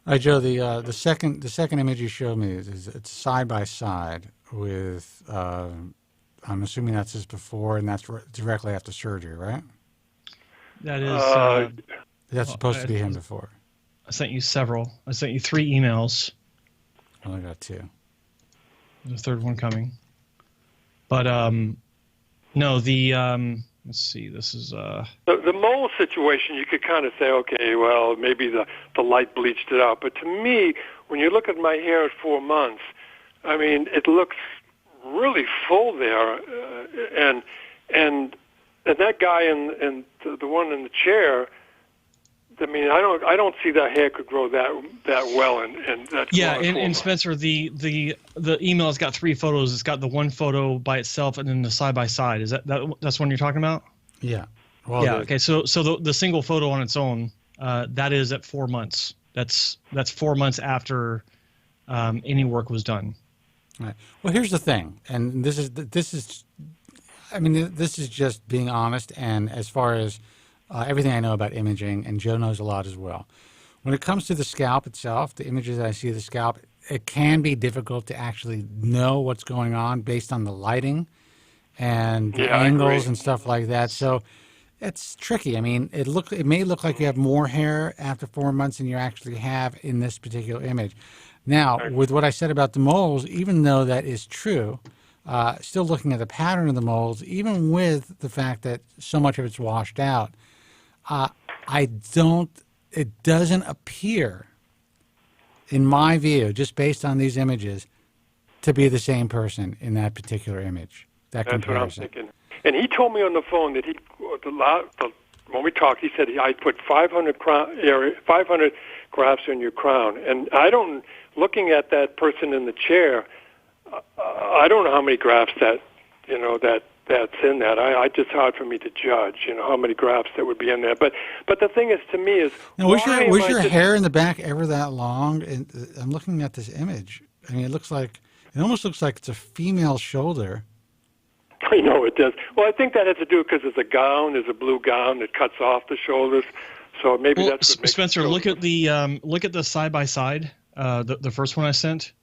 All right, Joe. The second image you showed me it's side by side with. I'm assuming that's his before, and that's directly after surgery, right? That is. That's supposed to be him before. I sent you several. I sent you 3 emails. I only got 2. The third one coming. But no, let's see. This is the mole situation. You could kind of say, okay, well, maybe the light bleached it out. But to me, when you look at my hair at 4 months, I mean, it looks really full there, and that guy and the one in the chair. I mean, I don't see that hair could grow that well and that. Yeah, and Spencer, the email has got 3 photos. It's got the one photo by itself and then the side by side. Is that's one you're talking about? Yeah. Well, yeah. Okay. So the single photo on its own, that is at 4 months. That's 4 months after any work was done. All right. Well, here's the thing, and this is, I mean, this is just being honest. And as far as everything I know about imaging, and Joe knows a lot as well. When it comes to the scalp itself, the images that I see of the scalp, it can be difficult to actually know what's going on based on the lighting and the angles and stuff like that. So it's tricky. I mean, it may look like you have more hair after 4 months than you actually have in this particular image. Now, with what I said about the moles, even though that is true, still looking at the pattern of the moles, even with the fact that so much of it's washed out, it doesn't appear, in my view, just based on these images, to be the same person in that particular image. That's comparison. What I'm thinking. And he told me on the phone that when we talked, he said I put 500 grafts in your crown. And looking at that person in the chair, I don't know how many grafts that's in that. It's hard for me to judge, how many grafts that would be in there. But the thing is, to me, is now, was your hair in the back ever that long? And I'm looking at this image. I mean, it almost looks like it's a female shoulder. I know it does. Well, I think that has to do because there's a blue gown that cuts off the shoulders. So maybe that's what makes Spencer, look at the side by side, the first one I sent,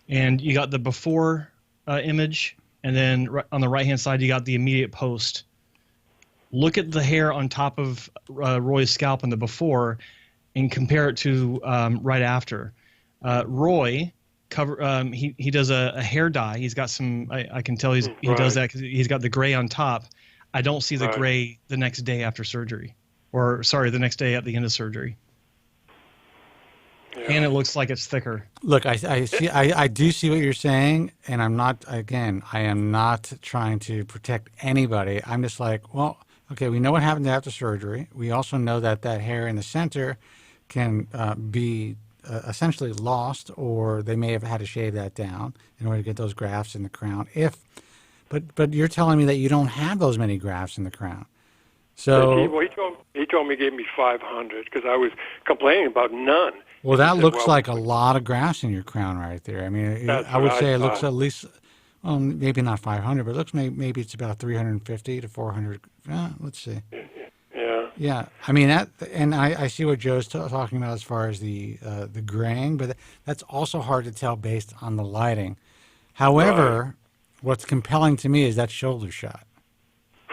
and you got the before image. And then on the right-hand side, you got the immediate post. Look at the hair on top of Roy's scalp in the before and compare it to right after. Roy, he does a hair dye. He's got some, I can tell he does that because he's got the gray on top. I don't see the gray the next day after surgery. The next day at the end of surgery. Yeah. And it looks like it's thicker. Look, I do see what you're saying, and I am not trying to protect anybody. I'm just like, well, okay, we know what happened after surgery. We also know that hair in the center can be essentially lost, or they may have had to shave that down in order to get those grafts in the crown. But you're telling me that you don't have those many grafts in the crown. So he told me he gave me 500 because I was complaining about none. Well, that looks like a lot of grafts in your crown right there. I mean, I would say it looks at least, well, maybe not 500, but it looks maybe it's about 350 to 400. Let's see. Yeah. Yeah. I mean, and I see what Joe's talking about as far as the graying, but that's also hard to tell based on the lighting. However, what's compelling to me is that shoulder shot.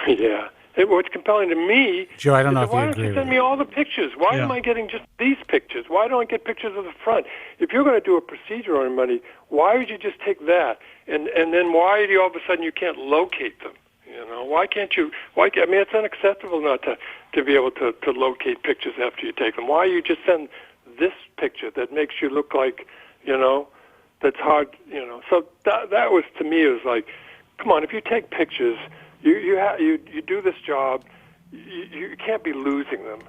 Yeah. What's compelling to me, Joe, I don't know if you why agree don't you with send me all the pictures? Why am I getting just these pictures? Why don't I get pictures of the front? If you're going to do a procedure on anybody, why would you just take that? And then why do you all of a sudden you can't locate them? You know, why can't you? I mean, it's unacceptable not to be able to locate pictures after you take them. Why you just send this picture that makes you look like, you know, that's hard, you know. So that was, to me, it was like, come on, if you take pictures, you do this job, you can't be losing them.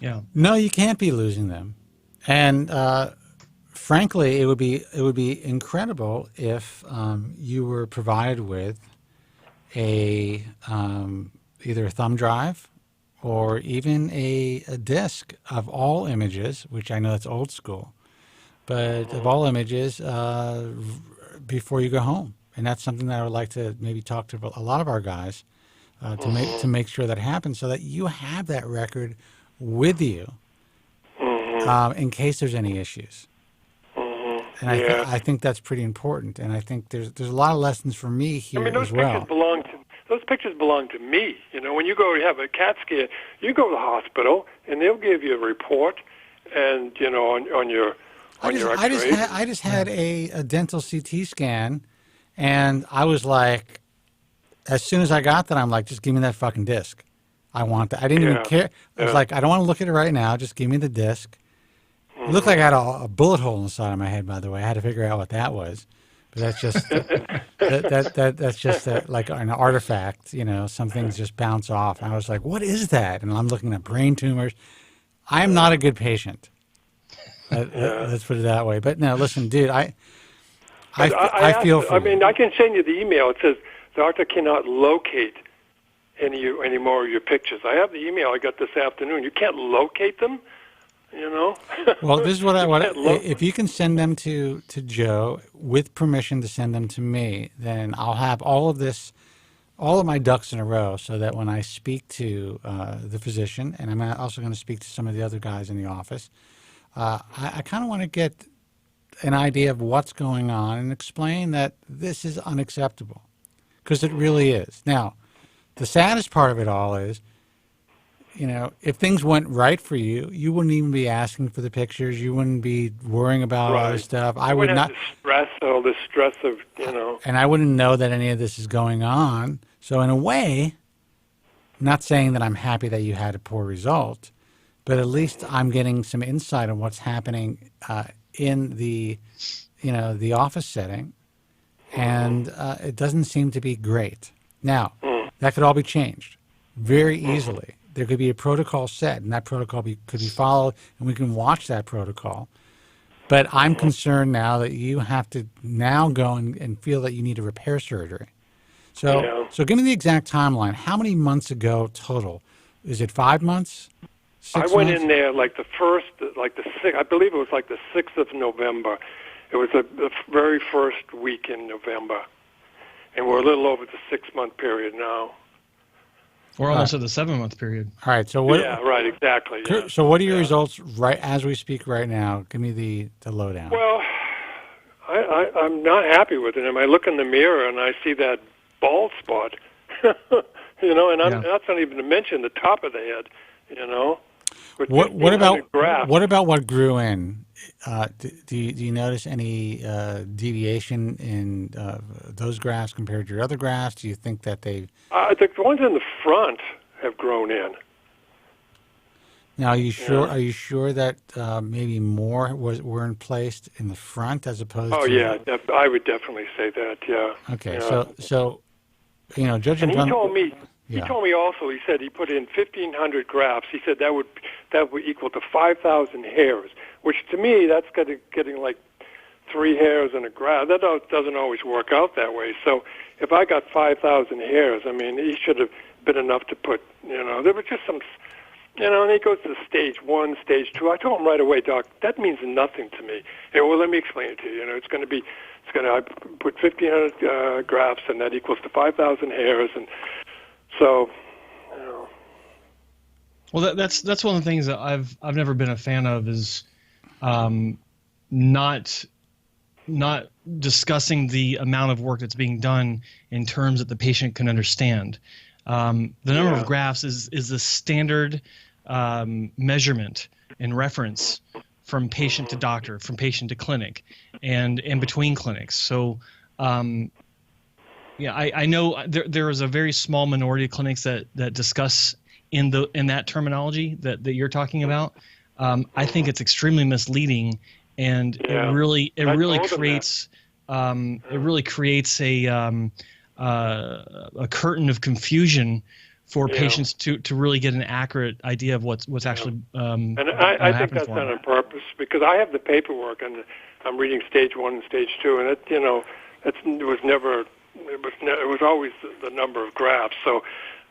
Yeah. No, you can't be losing them. And frankly, it would be incredible if you were provided with a either a thumb drive or even a disk of all images, which I know that's old school, but of all images before you go home. And that's something that I would like to maybe talk to a lot of our guys to make sure that happens, so that you have that record with you in case there's any issues. And I think that's pretty important. And I think there's a lot of lessons for me here as well. Those pictures belong to me. You know, when you go to have a CAT scan, you go to the hospital and they'll give you a report, and you know on your X-ray. I just had a dental CT scan. And I was like, as soon as I got that, I'm like, just give me that fucking disc. I want that. I didn't even care. I was like, I don't want to look at it right now. Just give me the disc. It looked like I had a bullet hole in the side of my head, by the way. I had to figure out what that was. But that's just that's just like an artifact. You know, some things just bounce off. And I was like, what is that? And I'm looking at brain tumors. I'm not a good patient. Let's put it that way. But no, listen, dude, I feel for you. I mean, I can send you the email. It says, doctor cannot locate any more of your pictures. I have the email I got this afternoon. You can't locate them, you know? Well, this is what if you can send them to Joe with permission to send them to me, then I'll have all of my ducks in a row, so that when I speak to the physician, and I'm also going to speak to some of the other guys in the office, I kind of want to get an idea of what's going on and explain that this is unacceptable, because it really is. Now, the saddest part of it all is, you know, if things went right for you, you wouldn't even be asking for the pictures. You wouldn't be worrying about all this stuff. I would not all the stress of, you know. And I wouldn't know that any of this is going on. So in a way, I'm not saying that I'm happy that you had a poor result, but at least I'm getting some insight on what's happening in the, you know, the office setting, and it doesn't seem to be great. Now, that could all be changed very easily. There could be a protocol set, and that protocol could be followed, and we can watch that protocol. But I'm concerned now that you have to now go and feel that you need a repair surgery. So give me the exact timeline. How many months ago total? Is it 5 months? 6 I went months? in there like the 6th, I believe it was like the 6th of November. It was the very first week in November. And we're a little over the 6-month period now. We're almost at the 7-month period. All right. So what? Yeah, right, exactly. Yeah. So what are your results right as we speak right now? Give me the lowdown. Well, I'm not happy with it. And I look in the mirror and I see that bald spot, you know, and that's not even to mention the top of the head, you know. What about what grew in? Do you notice any deviation in those grafts compared to your other grafts? Do you think that they've... the ones in the front have grown in. Now, are you sure? Are you sure that maybe more were in place in the front as opposed to... Oh, yeah, I would definitely say that, yeah. Okay, yeah. So you know, judging from... He told me also, he said he put in 1,500 grafts. He said that would equal to 5,000 hairs, which to me, that's getting like 3 hairs in a graft. That doesn't always work out that way. So if I got 5,000 hairs, I mean, he should have been enough to put, you know, there was just some, you know, and he goes to stage 1, stage 2. I told him right away, Doc, that means nothing to me. Well, let me explain it to you. You know, I put 1,500 grafts, and that equals to 5,000 hairs, and so, you know. Well, that's one of the things that I've never been a fan of is not discussing the amount of work that's being done in terms that the patient can understand. The number of grafts is the standard measurement and reference from patient to doctor, from patient to clinic, and in between clinics. So, I know there is a very small minority of clinics that discuss in that terminology that you're talking about. I think it's extremely misleading, and it really creates a curtain of confusion for patients to really get an accurate idea of what's actually and I think that's done on purpose, because I have the paperwork and I'm reading stage 1 and stage 2, and it was always the number of grafts. So,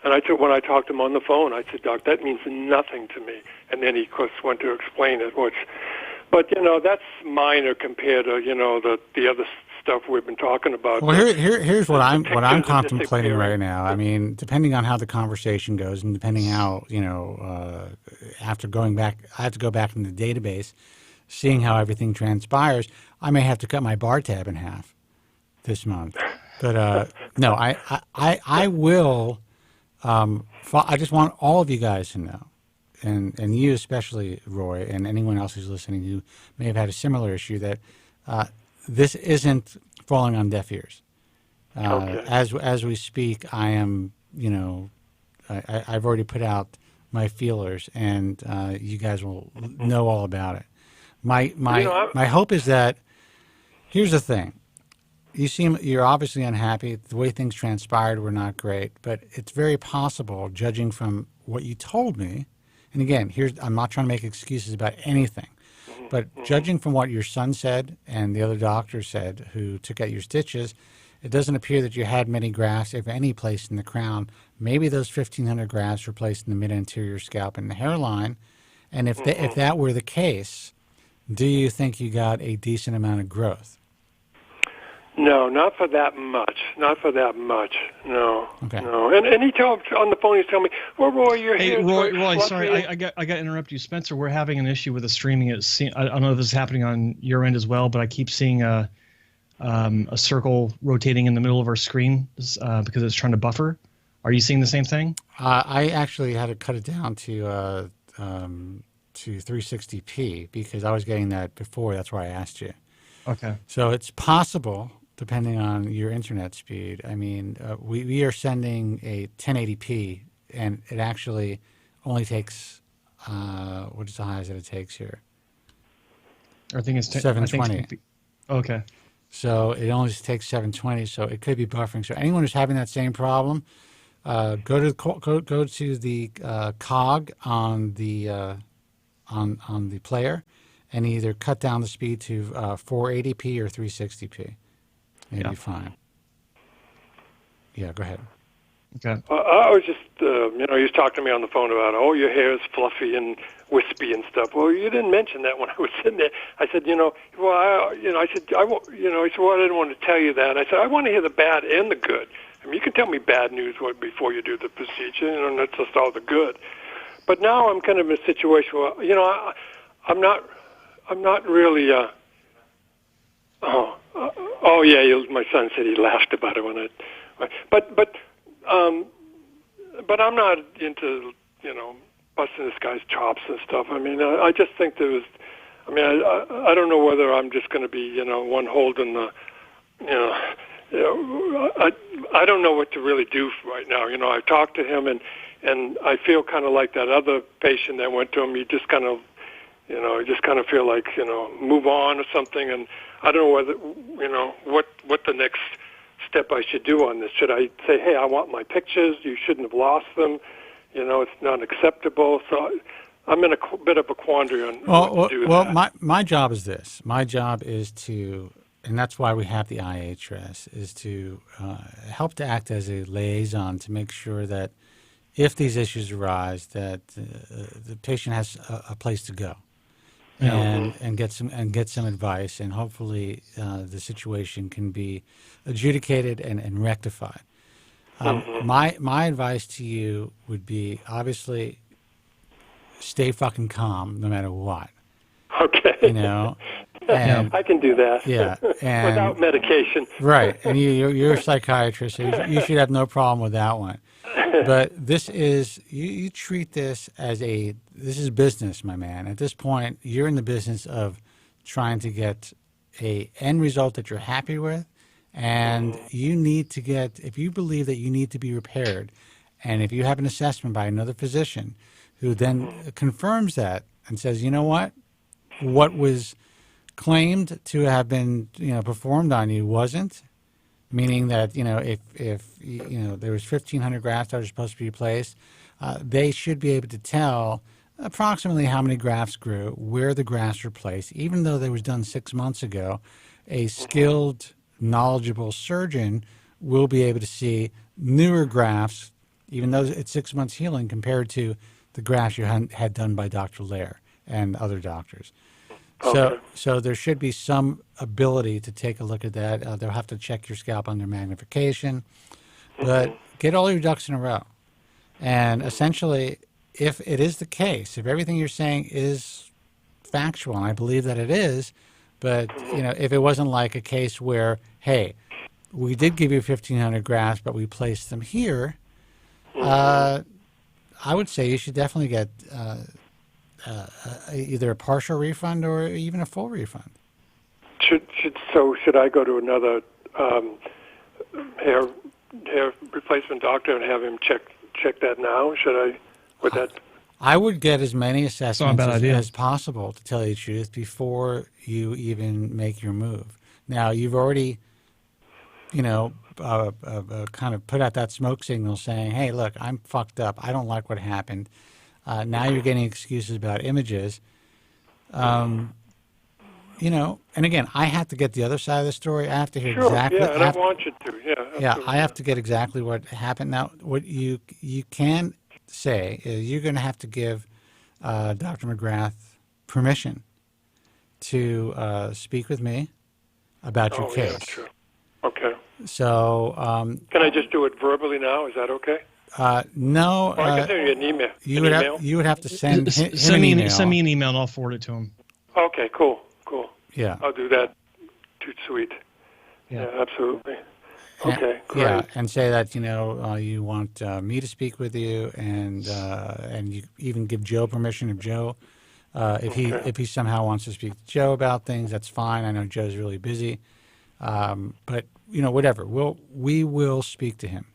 and when I talked to him on the phone, I said, Doc, that means nothing to me. And then he, of course, went to explain it, but that's minor compared to the other stuff we've been talking about. Well, here's what I'm contemplating right now. I mean, depending on how the conversation goes, and depending how after going back, I have to go back in the database, seeing how everything transpires. I may have to cut my bar tab in half this month. But no, I will. I just want all of you guys to know, and you especially, Roy, and anyone else who's listening who may have had a similar issue, that this isn't falling on deaf ears. As we speak, I am, I've already put out my feelers, and you guys will know all about it. My hope is that, here's the thing. You're obviously unhappy. The way things transpired were not great, but it's very possible, judging from what you told me, and again, I'm not trying to make excuses about anything, but judging from what your son said and the other doctor said who took out your stitches, it doesn't appear that you had many grafts, if any, placed in the crown. Maybe those 1,500 grafts were placed in the mid-anterior scalp and the hairline, and if that were the case, do you think you got a decent amount of growth? No, not for that much. No. Okay. No. And he told on the phone. He's telling me, "Well, Roy, you're here." Roy, sorry, I got to interrupt you, Spencer. We're having an issue with the streaming. I don't know if this is happening on your end as well, but I keep seeing a circle rotating in the middle of our screen because it's trying to buffer. Are you seeing the same thing? I actually had to cut it down to 360p because I was getting that before. That's why I asked you. Okay. So it's possible, depending on your internet speed. I mean, we are sending a 1080p, and it actually only takes, what is the highest that it takes here? I think it's 720. Okay. So it only takes 720, so it could be buffering. So anyone who's having that same problem, go to the cog on the player, and either cut down the speed to 480p or 360p. You'll be fine. Yeah, go ahead. Okay. I was just, he was talking to me on the phone about, your hair is fluffy and wispy and stuff. Well, you didn't mention that when I was sitting there. I said, I said, he said, well, I didn't want to tell you that. I said, I want to hear the bad and the good. I mean, you can tell me bad news before you do the procedure, and that's just all the good. But now I'm kind of in a situation where, I'm not really. My son said he laughed about it when I. But I'm not into busting this guy's chops and stuff. I mean, I just think there was. I mean, I don't know whether I'm just going to be one holding the. I don't know what to really do right now. I've talked to him and I feel kind of like that other patient that went to him. You just kind of. You just kind of feel like, move on or something. And I don't know whether, what the next step I should do on this. Should I say, hey, I want my pictures. You shouldn't have lost them. It's not acceptable. So I'm in a bit of a quandary on what to do with that. My job is this. My job is to, and that's why we have the IHRS, is to help to act as a liaison to make sure that if these issues arise, that the patient has a place to go. And get some advice, and hopefully the situation can be adjudicated and rectified. My advice to you would be, obviously, stay fucking calm no matter what. Okay. And I can do that. Yeah, and without medication. Right, and you're a psychiatrist, so you should have no problem with that one. But this is, you treat this as this is business, my man. At this point, you're in the business of trying to get a end result that you're happy with, and you need to get, if you believe that you need to be repaired, and if you have an assessment by another physician who then confirms that and says, you know what was claimed to have been, performed on you wasn't, meaning that, if there was 1,500 grafts that were supposed to be replaced, they should be able to tell approximately how many grafts grew, where the grafts were placed. Even though they was done 6 months ago, a skilled, knowledgeable surgeon will be able to see newer grafts, even though it's 6 months healing, compared to the grafts you had done by Dr. Lair and other doctors. Okay. So there should be some ability to take a look at that. They'll have to check your scalp under magnification, but get all your ducks in a row. And essentially, if it is the case, if everything you're saying is factual, and I believe that it is, but if it wasn't like a case where, hey, we did give you 1,500 grafts, but we placed them here, I would say you should definitely get either a partial refund or even a full refund. Should I go to another hair replacement doctor and have him check that now? I would get as many assessments as possible, to tell you the truth, before you even make your move. Now, you've already, kind of put out that smoke signal saying, hey, look, I'm fucked up. I don't like what happened. Now you're getting excuses about images. And again, I have to get the other side of the story. I have to hear exactly. Yeah, and I want you to. Yeah, absolutely. Yeah, I have to get exactly what happened. Now, what you can say is you're going to have to give Dr. McGrath permission to speak with me about your case. Yeah, sure. Okay. So, can I just do it verbally now? Is that okay? No. Or I can send you an email. You would have to send him send an me email. Send me an email and I'll forward it to him. Okay, cool. Yeah. I'll do that. Too sweet. Yeah, absolutely. Okay, great. Yeah, and say that you want me to speak with you, and you even give Joe permission. If Joe, if he somehow wants to speak to Joe about things, that's fine. I know Joe's really busy, but whatever. We will speak to him.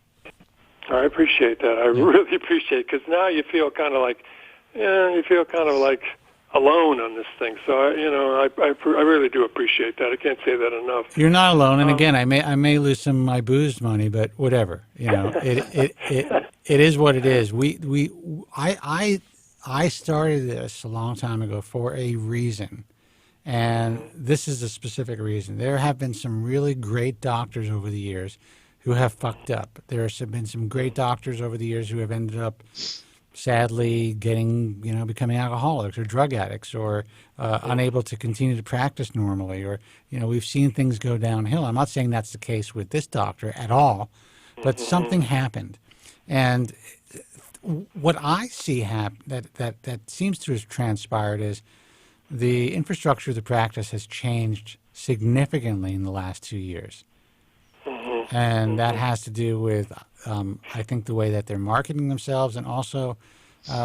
I appreciate that. I really appreciate it, because now you feel kind of like, alone on this thing. So I really do appreciate that. I can't say that enough. You're not alone. And again, I may lose some of my booze money, but whatever. It is what it is. I started this a long time ago for a reason, and this is a specific reason. There have been some really great doctors over the years who have fucked up. There have been some great doctors over the years who have ended up, sadly, becoming alcoholics or drug addicts, or unable to continue to practice normally, or we've seen things go downhill. I'm not saying that's the case with this doctor at all, but something happened, and what I see that seems to have transpired is the infrastructure of the practice has changed significantly in the last 2 years. And that has to do with, I think, the way that they're marketing themselves, and also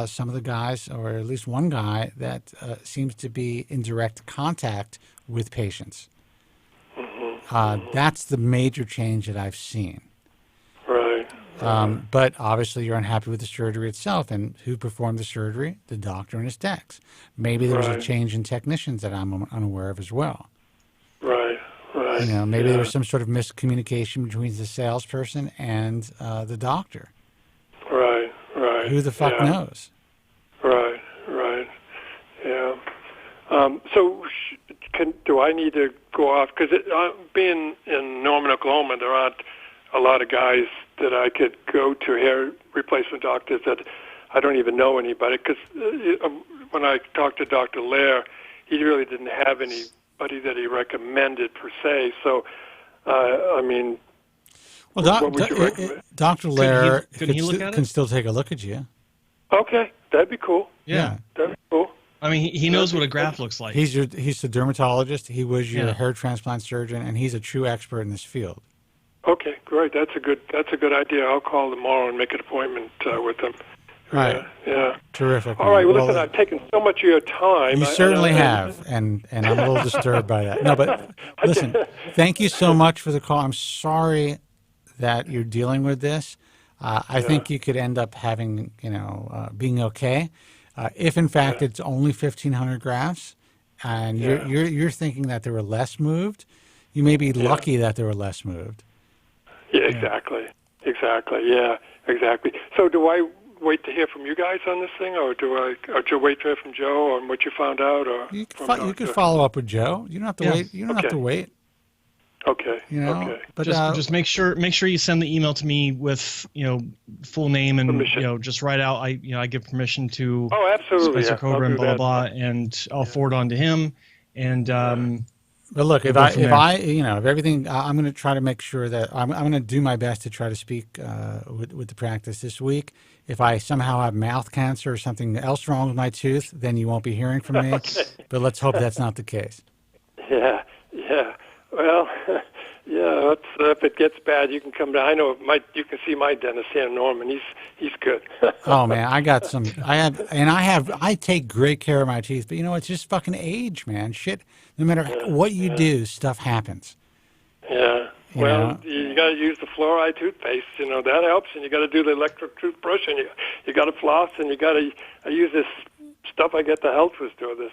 some of the guys, or at least one guy, that seems to be in direct contact with patients. That's the major change that I've seen. Right. But obviously you're unhappy with the surgery itself, and who performed the surgery? The doctor and his techs. Maybe there was a change in technicians that I'm unaware of as well. Right. Maybe there was some sort of miscommunication between the salesperson and the doctor. Right. Who the fuck knows? Right. Yeah. Do I need to go off? Because being in Norman, Oklahoma, there aren't a lot of guys that I could go to, hair replacement doctors, that I don't even know anybody. Because when I talked to Dr. Lair, he really didn't have anybody that he recommended per se. So, what would you recommend? Dr. Lair can still take a look at you. Okay, that'd be cool. Yeah. That'd be cool. I mean, he knows what a graft looks like. He's the dermatologist. He was your hair transplant surgeon, and he's a true expert in this field. Okay. Okay, great. That's a good idea. I'll call tomorrow and make an appointment with them. Right. Yeah. Terrific. All right. Well, man. listen, I've taken so much of your time. You certainly have, and I'm a little disturbed by that. No, but listen, thank you so much for the call. I'm sorry that you're dealing with this. I think you could end up having, being okay, if in fact it's only 1,500 grafts, and you're thinking that there were less moved. You may be lucky that there were less moved. Yeah, exactly. Yeah, exactly. So do I wait to hear from you guys on this thing, or do I wait to hear from Joe on what you found out? Or you could follow up with Joe. You don't have to wait. You don't have to wait. Okay. Okay. But just make sure you send the email to me with full name and permission. Just write out I give permission to absolutely Spencer Kobren, blah blah, and I'll forward on to him. And but look, if everything, I'm going to try to make sure that I'm going to do my best to try to speak with the practice this week. If I somehow have mouth cancer or something else wrong with my tooth, then you won't be hearing from me. Okay. But let's hope that's not the case. Yeah. Well, if it gets bad, you can come down. I know you can see my dentist here in Norman. He's good. Oh man, I take great care of my teeth, but it's just fucking age, man. Shit, no matter what you do, stuff happens. Yeah. Well, you got to use the fluoride toothpaste. That helps, and you got to do the electric toothbrush, and you got to floss, and you got to use this stuff I get the health food store. This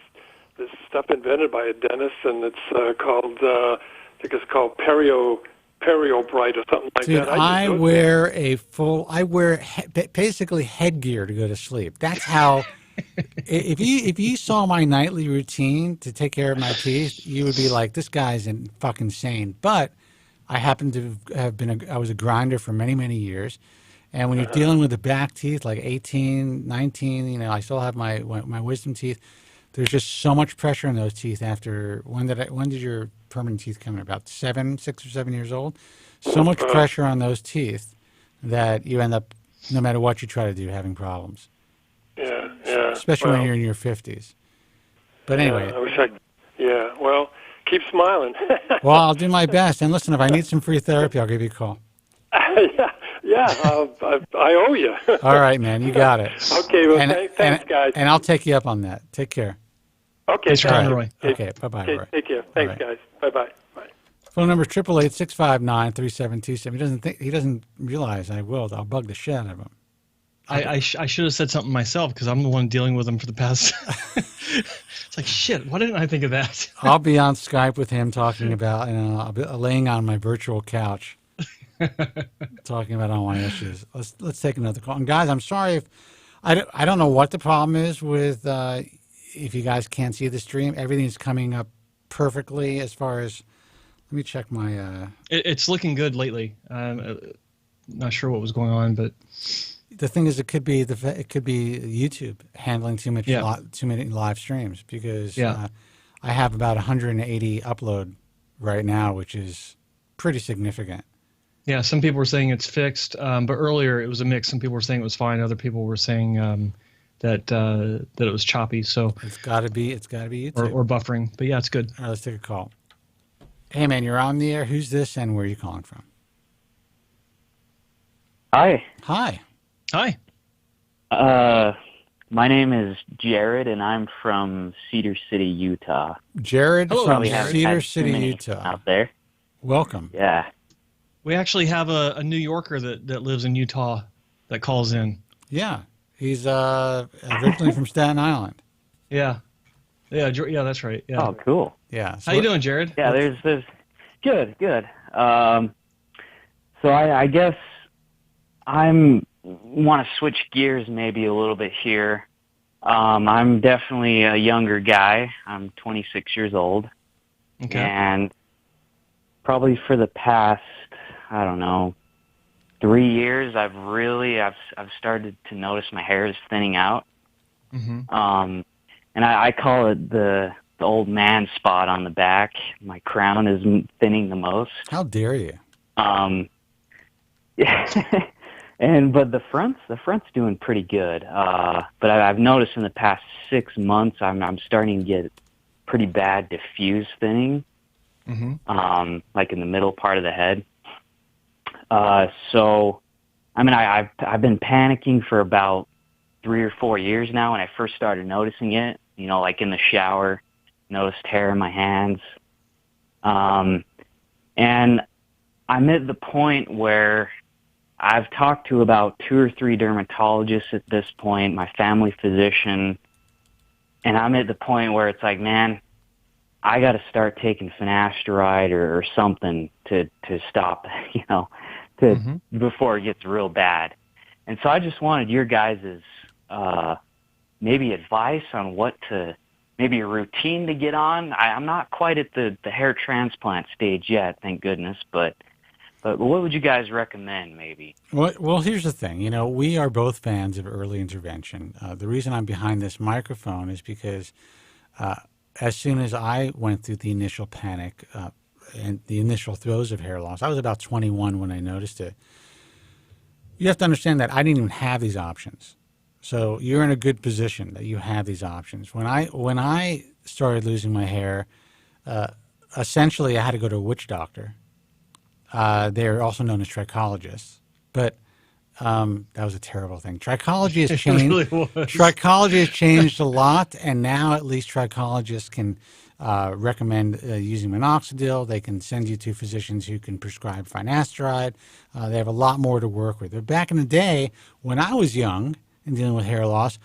stuff invented by a dentist, and it's called I think it's called Periobrite or something like that. I wear basically headgear to go to sleep. That's how. If you saw my nightly routine to take care of my teeth, you would be like, this guy's fucking insane. But I happen to have I was a grinder for many, many years. And when you're dealing with the back teeth, like 18, 19, I still have my wisdom teeth. There's just so much pressure on those teeth after, when did your permanent teeth come in? About 6 or 7 years old? So much pressure on those teeth that you end up, no matter what you try to do, having problems. Yeah. Especially when you're in your 50s. But anyway. Well, keep smiling. Well, I'll do my best. And listen, if I need some free therapy, I'll give you a call. I owe you. All right, man. You got it. Okay, well, thanks, guys. And I'll take you up on that. Take care. Okay, thanks, Roy. Okay, bye-bye, Roy. Take care. Thanks, guys. Bye-bye. Bye. Phone number is 888-659-3727. He doesn't realize I'll bug the shit out of him. I should have said something myself because I'm the one dealing with him for the past. It's like, shit, why didn't I think of that? I'll be on Skype with him talking about, I'll be laying on my virtual couch talking about all my issues. Let's take another call. And guys, I'm sorry if I don't know what the problem is with if you guys can't see the stream. Everything's coming up perfectly as far as. Let me check my. It's looking good lately. Not sure what was going on, but. The thing is, it could be YouTube handling too many live streams because I have about 180 upload right now, which is pretty significant. Yeah, some people were saying it's fixed, but earlier it was a mix. Some people were saying it was fine. Other people were saying that it was choppy. So it's got to be YouTube or buffering. But yeah, it's good. All right, let's take a call. Hey man, you're on the air. Who's this and where are you calling from? Hi. Hi. My name is Jared, and I'm from Cedar City, Utah. Jared from Cedar City, Utah. Out there. Welcome. Yeah. We actually have a New Yorker that lives in Utah that calls in. Yeah. He's originally from Staten Island. Yeah, that's right. Yeah. Oh, cool. Yeah. How you doing, Jared? Yeah, there's good. So I guess I'm want to switch gears maybe a little bit here. I'm definitely a younger guy. I'm 26 years old. Okay. And probably for the past, 3 years, I've started to notice my hair is thinning out. Mm-hmm. And I call it the old man spot on the back. My crown is thinning the most. How dare you? But the front's doing pretty good. But I've noticed in the past 6 months, I'm starting to get pretty bad diffused thinning, mm-hmm. Like in the middle part of the head. So, I mean, I've been panicking for about 3 or 4 years now when I first started noticing it, you know, like in the shower, noticed hair in my hands. And I'm at the point where I've talked to about 2 or 3 dermatologists at this point, my family physician, and I'm at the point where it's like, man, I got to start taking finasteride or something to stop, you know, before it gets real bad. And so I just wanted your guys' maybe advice on what to, maybe a routine to get on. I'm not quite at the hair transplant stage yet, thank goodness, but what would you guys recommend, maybe? Well, here's the thing. You know, we are both fans of early intervention. The reason I'm behind this microphone is because as soon as I went through the initial panic and the initial throes of hair loss, I was about 21 when I noticed it. You have to understand that I didn't even have these options. So you're in a good position that you have these options. When I started losing my hair, essentially I had to go to a witch doctor. They're also known as trichologists, but that was a terrible thing. Trichology has changed. It really was. Trichology has changed a lot, and now at least trichologists can recommend using minoxidil. They can send you to physicians who can prescribe finasteride. They have a lot more to work with. But back in the day, when I was young and dealing with hair loss,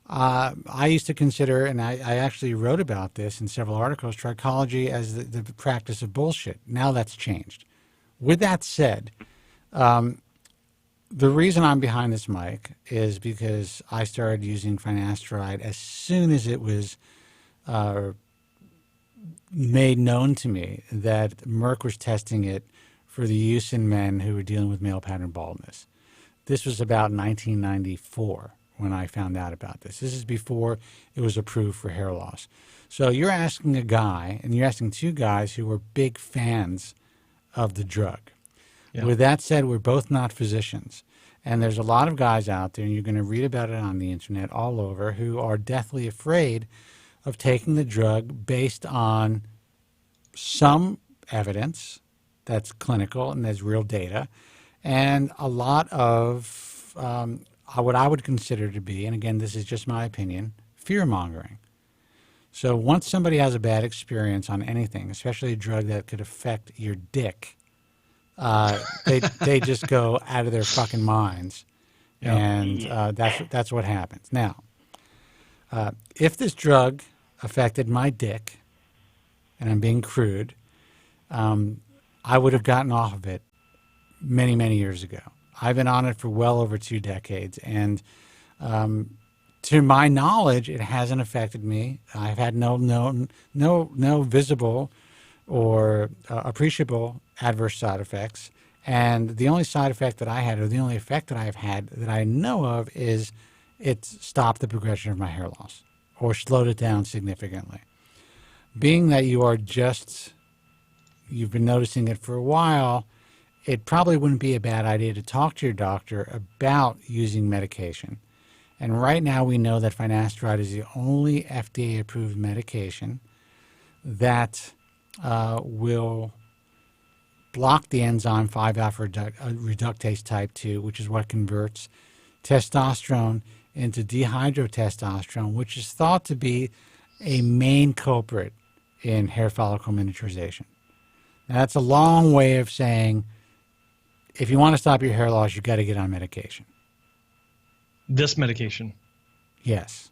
I used to consider, and I actually wrote about this in several articles, trichology as the practice of bullshit. Now that's changed. With that said, the reason I'm behind this mic is because I started using finasteride as soon as it was made known to me that Merck was testing it for the use in men who were dealing with male pattern baldness. This was about 1994 when I found out about this. This is before it was approved for hair loss. So you're asking a guy, and you're asking 2 guys who were big fans of the drug. Yeah. With that said, we're both not physicians. And there's a lot of guys out there, and you're going to read about it on the internet all over, who are deathly afraid of taking the drug based on some evidence that's clinical and there's real data, and a lot of what I would consider to be, and again, this is just my opinion, fear-mongering. So once somebody has a bad experience on anything, especially a drug that could affect your dick, they just go out of their fucking minds, and that's what happens. Now, if this drug affected my dick, and I'm being crude, I would have gotten off of it many, many years ago. I've been on it for well over 2 decades, and to my knowledge, it hasn't affected me. I've had no visible or appreciable adverse side effects, and the only side effect that I had, or the only effect that I've had that I know of, is it stopped the progression of my hair loss or slowed it down significantly. Being that you've been noticing it for a while, it probably wouldn't be a bad idea to talk to your doctor about using medication. And right now we know that finasteride is the only FDA-approved medication that will block the enzyme 5-alpha reductase type 2, which is what converts testosterone into dihydrotestosterone, which is thought to be a main culprit in hair follicle miniaturization. Now, that's a long way of saying if you want to stop your hair loss, you've got to get on medication. This medication? Yes.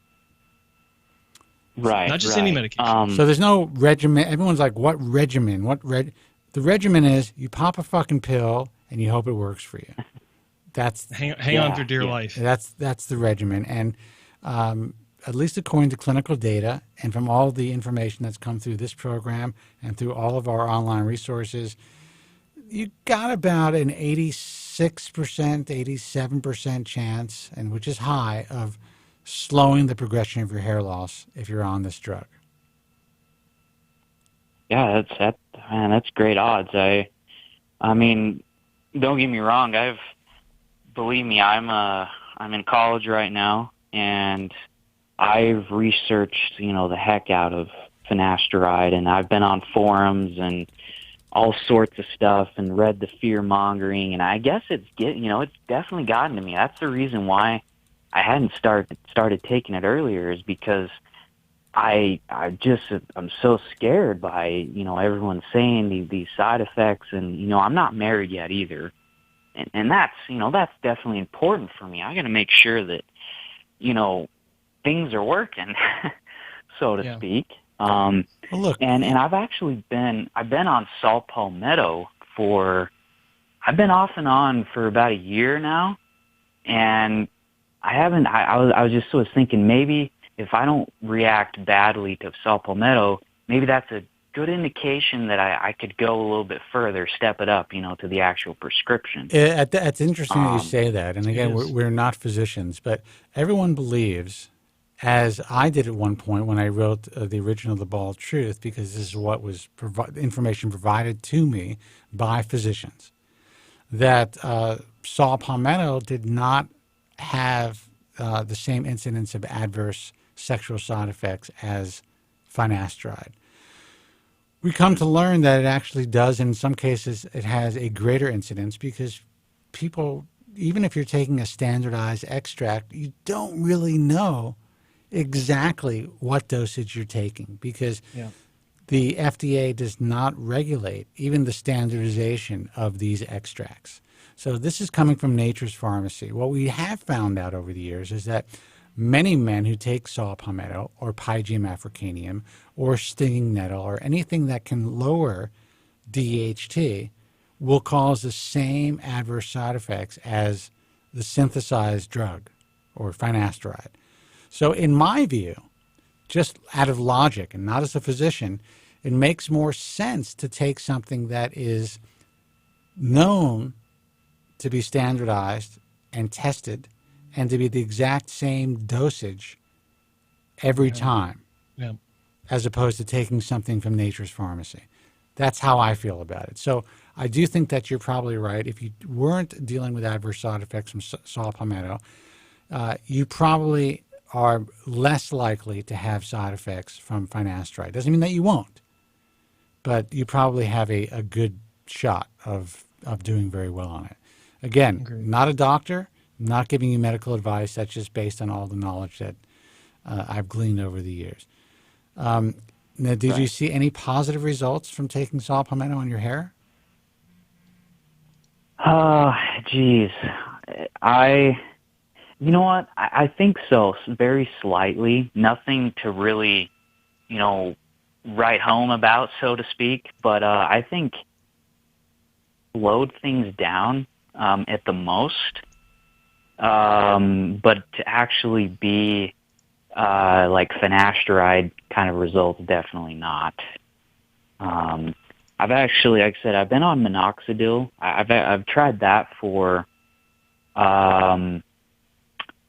Right. Not just any medication. So there's no regimen. Everyone's like, what regimen? The regimen is you pop a fucking pill and you hope it works for you. That's hang on for dear life. That's the regimen. And at least according to clinical data and from all the information that's come through this program and through all of our online resources, you got about an 86%, 87% chance, and which is high, of slowing the progression of your hair loss if you're on this drug. Yeah, that's great odds. I mean, don't get me wrong. Believe me, I'm in college right now, and I've researched, the heck out of finasteride, and I've been on forums and all sorts of stuff and read the fear mongering, and I guess it's definitely gotten to me. That's the reason why I hadn't started taking it earlier, is because I'm so scared by everyone saying these side effects, and I'm not married yet either, and that's definitely important for me. I got to make sure that things are working, so to speak. Well, look, and I've been on saw palmetto I've been off and on for about a year now, and I was thinking maybe if I don't react badly to saw palmetto, maybe that's a good indication that I could go a little bit further, step it up, to the actual prescription. It's interesting that you say that. And again, we're not physicians, but everyone believes, as I did at one point when I wrote the original The Bald Truth, because this is what was information provided to me by physicians, that saw palmetto did not have the same incidence of adverse sexual side effects as finasteride. We come to learn that it actually does. In some cases, it has a greater incidence because people, even if you're taking a standardized extract, you don't really know exactly what dosage you're taking, because the FDA does not regulate even the standardization of these extracts. So this is coming from Nature's Pharmacy. What we have found out over the years is that many men who take saw palmetto or Pygium africanum or stinging nettle or anything that can lower DHT will cause the same adverse side effects as the synthesized drug or finasteride. So in my view, just out of logic and not as a physician, it makes more sense to take something that is known to be standardized and tested and to be the exact same dosage every time, as opposed to taking something from Nature's Pharmacy. That's how I feel about it. So I do think that you're probably right. If you weren't dealing with adverse side effects from saw palmetto, you probably are less likely to have side effects from finasteride. Doesn't mean that you won't, but you probably have a good shot of doing very well on it. Again, not a doctor, not giving you medical advice. That's just based on all the knowledge that I've gleaned over the years. Now, did you see any positive results from taking saw palmetto on your hair? Geez. You know what? I think so, very slightly. Nothing to really, write home about, so to speak. But I think slowed things down at the most. But to actually be like finasteride kind of results, definitely not. I've actually, like I said, I've been on minoxidil. I've tried that for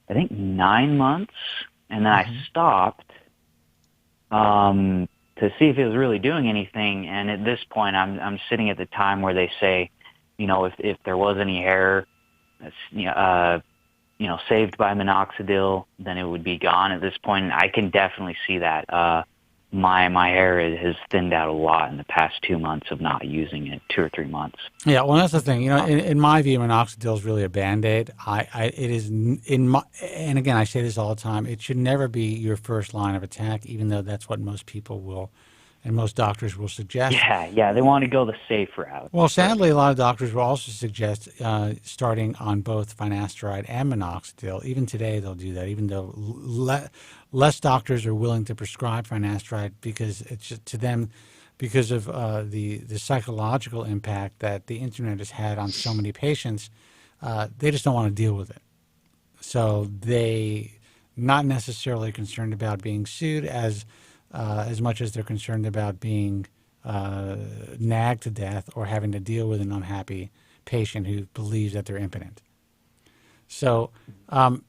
I think 9 months, and then I stopped to see if it was really doing anything. And at this point, I'm sitting at the time where they say, if there was any hair, saved by minoxidil, then it would be gone. At this point, I can definitely see that. My hair has thinned out a lot in the past 2 months of not using it, 2 or 3 months. Yeah, well, that's the thing. In my view, minoxidil is really a Band-Aid. It is and again, I say this all the time. It should never be your first line of attack, even though that's what most people will, and most doctors will suggest. Yeah, they want to go the safe route. Well, sadly, a lot of doctors will also suggest starting on both finasteride and minoxidil. Even today, they'll do that, even though less doctors are willing to prescribe finasteride because it's just, to them, because of the psychological impact that the internet has had on so many patients, they just don't want to deal with it. So they not necessarily concerned about being sued as much as they're concerned about being nagged to death or having to deal with an unhappy patient who believes that they're impotent. So I'm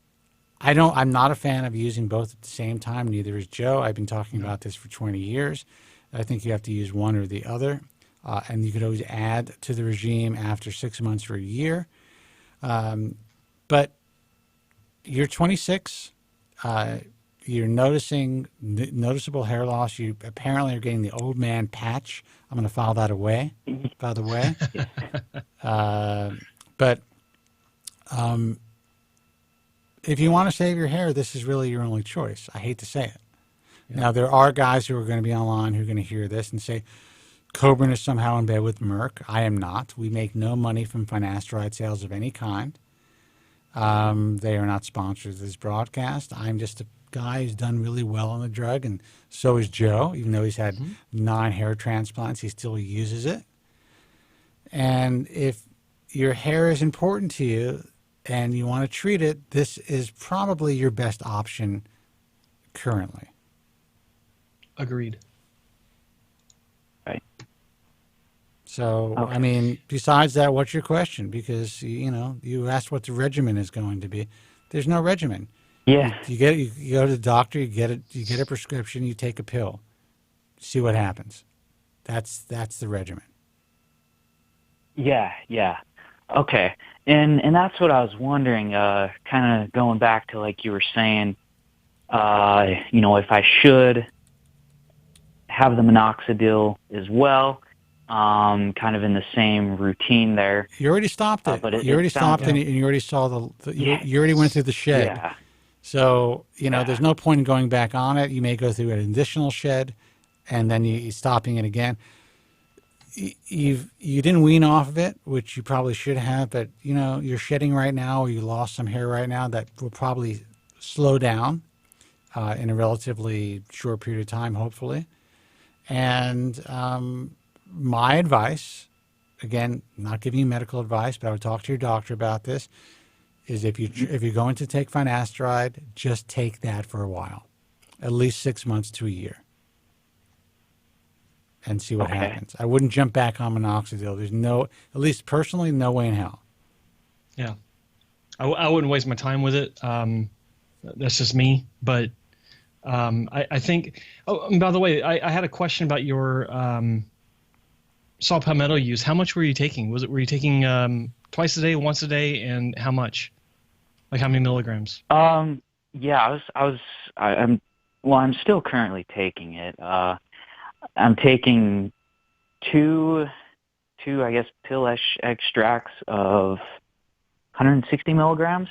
not a fan of using both at the same time. Neither is Joe. I've been talking about this for 20 years. I think you have to use one or the other. And you could always add to the regime after 6 months or a year. But you're 26. you're noticing noticeable hair loss. You apparently are getting the old man patch. I'm going to file that away, by the way. But if you want to save your hair, this is really your only choice. I hate to say it. Yeah. Now, there are guys who are going to be online who are going to hear this and say, Kobren is somehow in bed with Merck. I am not. We make no money from finasteride sales of any kind. They are not sponsors of this broadcast. I'm just a guy who's done really well on the drug, and so is Joe. Even though he's had 9 hair transplants, he still uses it. And if your hair is important to you and you want to treat it, this is probably your best option currently. Agreed. Right. So, okay. I mean, besides that, what's your question? Because, you asked what the regimen is going to be. There's no regimen. Yeah. You go to the doctor, you get a prescription, you take a pill. See what happens. That's the regimen. Yeah. Okay. And that's what I was wondering, kind of going back to like you were saying, if I should have the minoxidil as well, kind of in the same routine there. You already stopped it. You already stopped it, and you already saw you already went through the shed. Yeah. So, there's no point in going back on it. You may go through an additional shed, and then you're stopping it again. You didn't wean off of it, which you probably should have, but, you're shedding right now, or you lost some hair right now that will probably slow down in a relatively short period of time, hopefully. And my advice, again, not giving you medical advice, but I would talk to your doctor about this, is if you're going to take finasteride, just take that for a while, at least 6 months to a year, and see what happens. I wouldn't jump back on minoxidil. There's at least personally, no way in hell. Yeah. I wouldn't waste my time with it. That's just me. But I think, and by the way, I had a question about your saw palmetto use. How much were you taking? Were you taking twice a day, once a day, and how much? Like how many milligrams? Yeah, I'm still currently taking it. I'm taking two, I guess, pill extracts of 160 milligrams.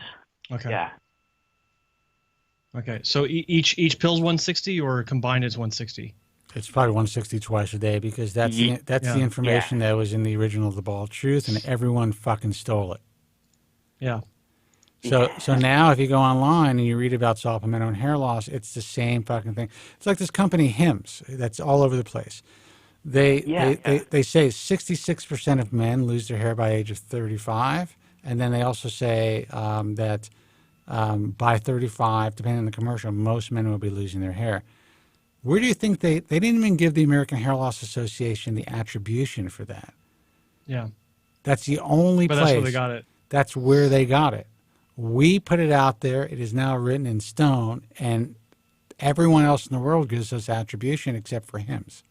Okay. Yeah. Okay, so each pill's 160, or combined it's 160? It's probably 160 twice a day, because that's the information that was in the original The Bald Truth, and everyone fucking stole it. Yeah. So now if you go online and you read about saw palmetto and hair loss, it's the same fucking thing. It's like this company Hims that's all over the place. They say 66% of men lose their hair by age of 35, and then they also say that by 35, depending on the commercial, most men will be losing their hair. Where do you think they didn't even give the American Hair Loss Association the attribution for that? Yeah. That's the only place. But that's where they got it. That's where they got it. We put it out there. It is now written in stone, and everyone else in the world gives us attribution except for Hims,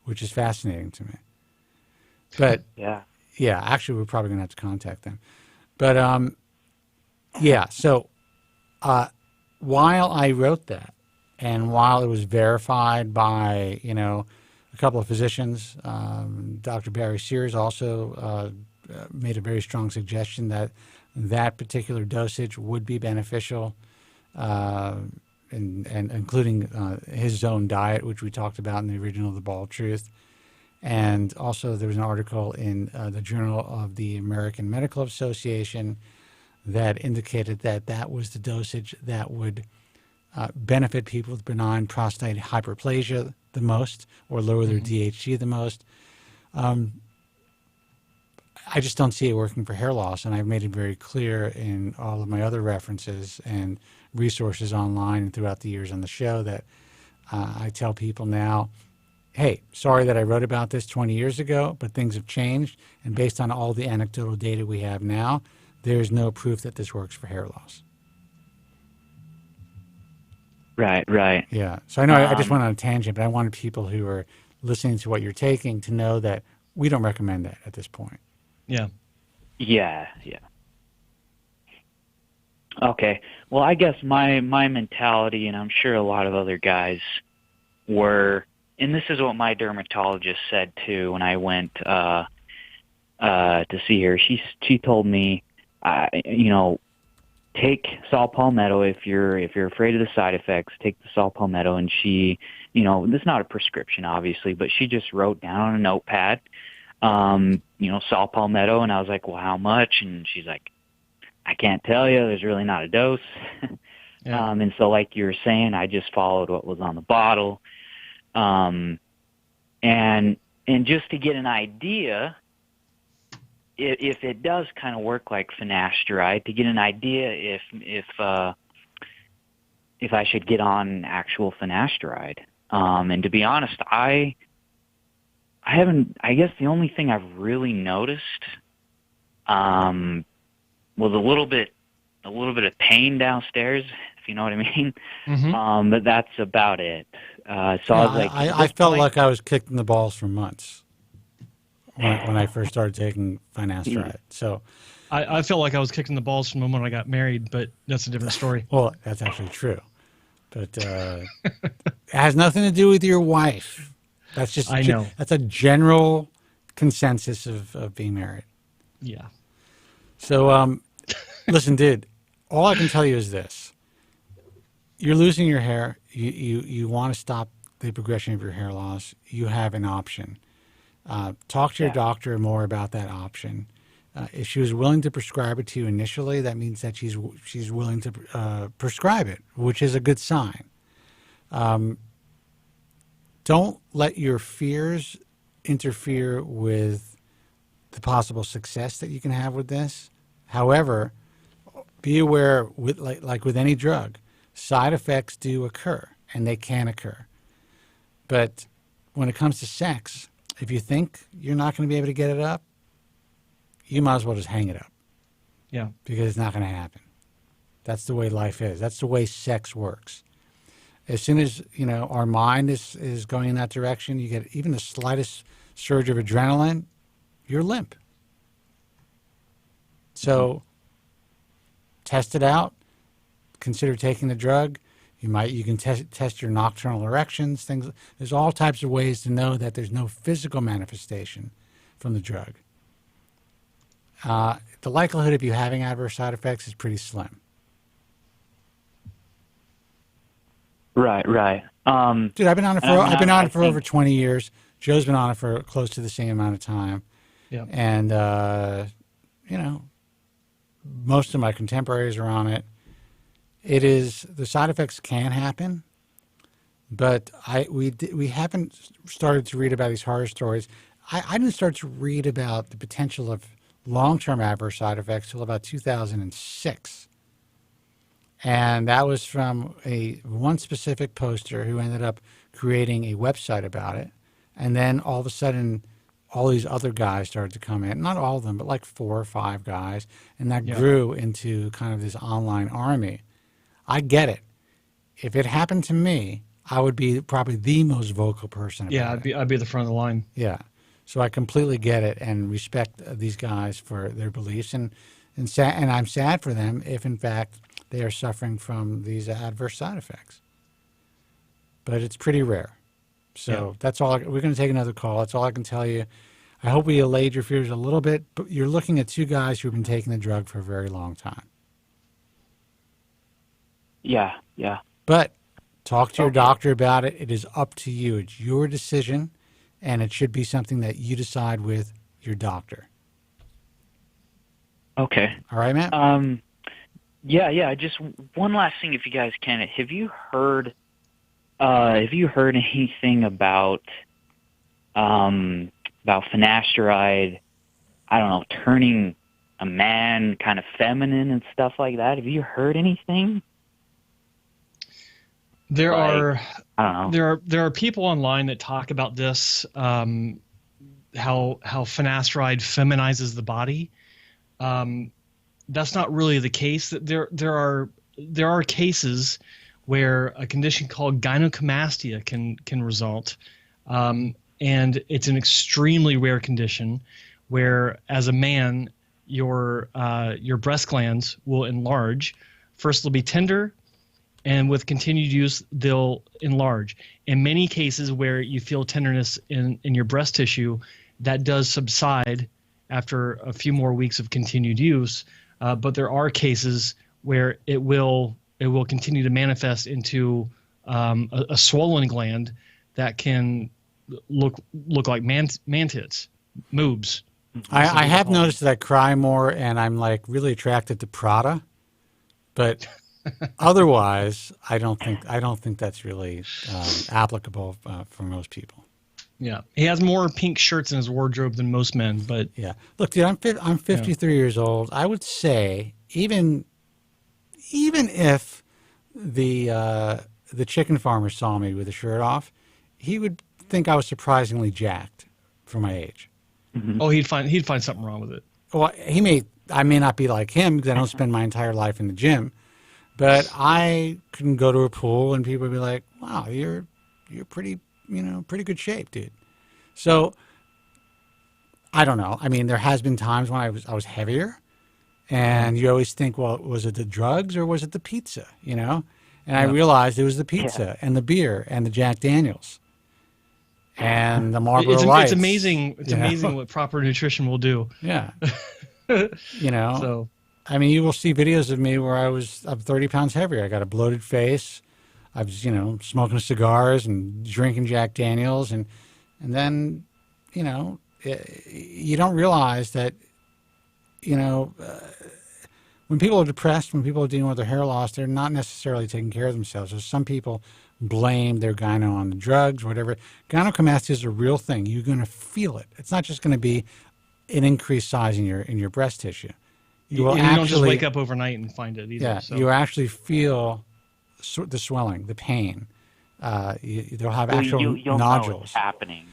which is fascinating to me. But yeah, actually, we're probably going to have to contact them. But so while I wrote that, and while it was verified by a couple of physicians, Dr. Barry Sears also made a very strong suggestion that particular dosage would be beneficial, and including his own diet, which we talked about in the original The Bald Truth. And also there was an article in the Journal of the American Medical Association that indicated that was the dosage that would benefit people with benign prostate hyperplasia the most, or lower their DHT the most. I just don't see it working for hair loss, and I've made it very clear in all of my other references and resources online and throughout the years on the show that I tell people now, hey, sorry that I wrote about this 20 years ago, but things have changed, and based on all the anecdotal data we have now, there's no proof that this works for hair loss. Right. Yeah. So I know I just went on a tangent, but I wanted people who are listening to what you're taking to know that we don't recommend that at this point. Yeah. Yeah. Okay. Well, I guess my mentality, and I'm sure a lot of other guys were, and this is what my dermatologist said too when I went to see her. She told me, take saw palmetto if you're afraid of the side effects. Take the saw palmetto, and she, this is not a prescription, obviously, but she just wrote down on a notepad, saw palmetto, and I was like, well, how much? And she's like, I can't tell you. There's really not a dose. Yeah. And so, like you were saying, I just followed what was on the bottle, and just to get an idea, if it does kind of work like finasteride, to get an idea if I should get on actual finasteride. And to be honest, I haven't. I guess the only thing I've really noticed was a little bit of pain downstairs, if you know what I mean. Mm-hmm. But that's about it. So I was like, I felt like I was kicked in the balls for months when I first started taking finasteride. So I felt like I was kicking the balls from the moment I got married, but that's a different story. Well, that's actually true. But it has nothing to do with your wife. That's just I know. That's a general consensus of being married. Yeah. So, listen, dude, all I can tell you is this. You're losing your hair. You want to stop the progression of your hair loss. You have an option. Talk to your doctor more about that option. If she was willing to prescribe it to you initially, that means that she's willing to prescribe it, which is a good sign. Don't let your fears interfere with the possible success that you can have with this. However, be aware, with like with any drug, side effects do occur, and they can occur. But when it comes to sex, if you think you're not going to be able to get it up, you might as well just hang it up. Yeah. Because it's not going to happen. That's the way life is. That's the way sex works. As soon as, our mind is going in that direction, you get even the slightest surge of adrenaline, you're limp. So test it out. Consider taking the drug. You can test your nocturnal erections, things. There's all types of ways to know that there's no physical manifestation from the drug. The likelihood of you having adverse side effects is pretty slim. Right. Dude, I've been on it for over 20 years. Joe's been on it for close to the same amount of time. Yeah. And most of my contemporaries are on it. The side effects can happen, but we haven't started to read about these horror stories. I didn't start to read about the potential of long-term adverse side effects till about 2006. And that was from one specific poster who ended up creating a website about it. And then all of a sudden, all these other guys started to come in. Not all of them, but like 4 or 5 guys. And that grew into kind of this online army. I get it. If it happened to me, I would be probably the most vocal person about it. I'd be at the front of the line. Yeah. So I completely get it and respect these guys for their beliefs. And I'm sad for them if, in fact, they are suffering from these adverse side effects. But it's pretty rare. So that's all. We're going to take another call. That's all I can tell you. I hope we allayed your fears a little bit. But you're looking at 2 guys who've been taking the drug for a very long time. Yeah. But talk to your doctor about it. It is up to you. It's your decision, and it should be something that you decide with your doctor. Okay. All right, Matt? Yeah. Just one last thing, if you guys can. Have you heard anything about finasteride? I don't know, turning a man kind of feminine and stuff like that. Have you heard anything? There are people online that talk about this, how finasteride feminizes the body. That's not really the case. There are cases where a condition called gynecomastia can result, and it's an extremely rare condition where, as a man, your breast glands will enlarge first they'll be tender, and with continued use, they'll enlarge. In many cases where you feel tenderness in your breast tissue, that does subside after a few more weeks of continued use. But there are cases where it will continue to manifest into a swollen gland that can look like man-tits, moobs. I have noticed that I cry more, and I'm like really attracted to Prada, but otherwise, I don't think that's really applicable for most people. Yeah, he has more pink shirts in his wardrobe than most men, but yeah. Look, dude, I'm 53 years old. I would say even if the chicken farmer saw me with a shirt off, he would think I was surprisingly jacked for my age. Mm-hmm. Oh, he'd find something wrong with it. Well, I may not be like him because I don't spend my entire life in the gym, but I can go to a pool and people would be like, "Wow, you're pretty good shape, dude." So I don't know. I mean, there has been times when I was heavier, and you always think, well, was it the drugs or was it the pizza? And I realized it was the pizza and the beer and the Jack Daniels and the Marlboro Lights. It's amazing. It's amazing what proper nutrition will do. Yeah. So, I mean, you will see videos of me where I'm 30 pounds heavier. I got a bloated face. I was, smoking cigars and drinking Jack Daniels. And then, you don't realize that, when people are depressed, when people are dealing with their hair loss, they're not necessarily taking care of themselves. So some people blame their gyno on the drugs, whatever. Gynecomastia is a real thing. You're going to feel it. It's not just going to be an increased size in your breast tissue. You don't just wake up overnight and find it either. Yeah, so. You actually feel the swelling, the pain. They'll have actual you'll nodules. know it's happening.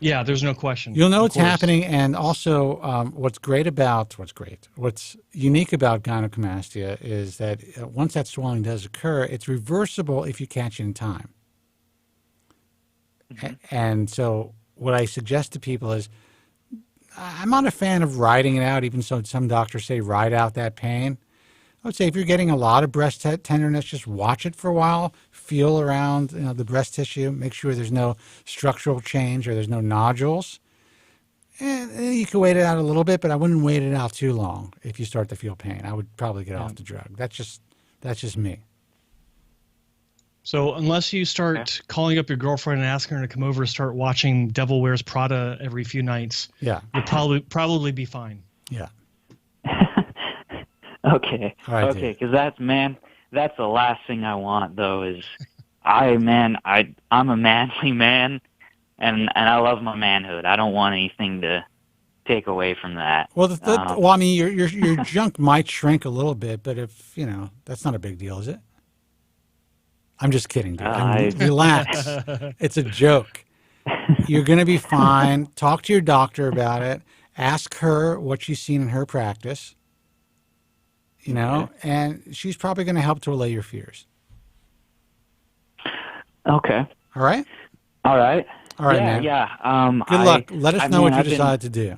Yeah, there's no question. You'll know it's happening, and also what's unique about gynecomastia is that once that swelling does occur, it's reversible if you catch it in time. Mm-hmm. And so what I suggest to people is, I'm not a fan of riding it out, even so some doctors say ride out that pain. I would say if you're getting a lot of breast tenderness, just watch it for a while, feel around the breast tissue, make sure there's no structural change or there's no nodules. And you can wait it out a little bit, but I wouldn't wait it out too long if you start to feel pain. I would probably get off the drug. That's just me. So unless you start calling up your girlfriend and asking her to come over to start watching Devil Wears Prada every few nights, you'll probably be fine. Yeah. Okay. All right, okay, because that's the last thing I want though is I'm a manly man and I love my manhood. I don't want anything to take away from that. Well, I mean, your junk might shrink a little bit, but if that's not a big deal, is it? I'm just kidding, dude. Relax. It's a joke. You're going to be fine. Talk to your doctor about it. Ask her what she's seen in her practice. And she's probably going to help to allay your fears. Okay. All right? All right. All right, yeah, man. Yeah. Good luck. Let us know what you decide to do.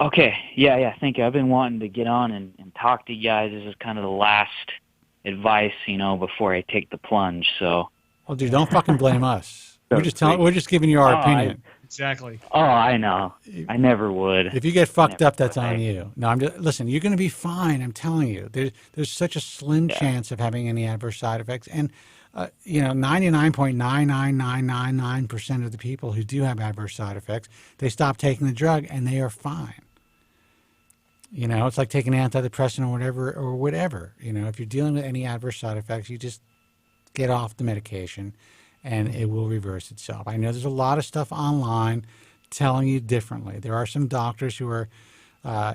Okay. Yeah. Thank you. I've been wanting to get on and talk to you guys. This is kind of the last advice, before I take the plunge. So. Well, dude, don't fucking blame us. We're just giving you our opinion. Exactly. Oh, I know. I never would. If you get fucked up, that's on you. No, listen, you're going to be fine. I'm telling you. There's such a slim chance of having any adverse side effects. And, 99.99999% of the people who do have adverse side effects, they stop taking the drug and they are fine. It's like taking antidepressant or whatever. If you're dealing with any adverse side effects, you just get off the medication and it will reverse itself. I know there's a lot of stuff online telling you differently. There are some doctors who are,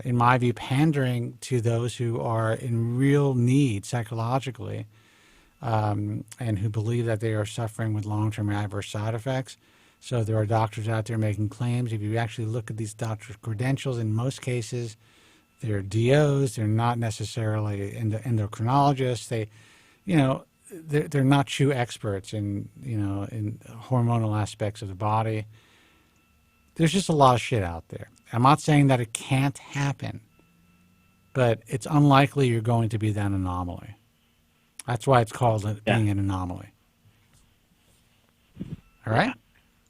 in my view, pandering to those who are in real need psychologically and who believe that they are suffering with long-term adverse side effects. So there are doctors out there making claims. If you actually look at these doctors' credentials, in most cases, they're DOs. They're not necessarily endocrinologists. They're not true experts in hormonal aspects of the body. There's just a lot of shit out there. I'm not saying that it can't happen, but it's unlikely you're going to be that anomaly. That's why it's called being an anomaly. All right?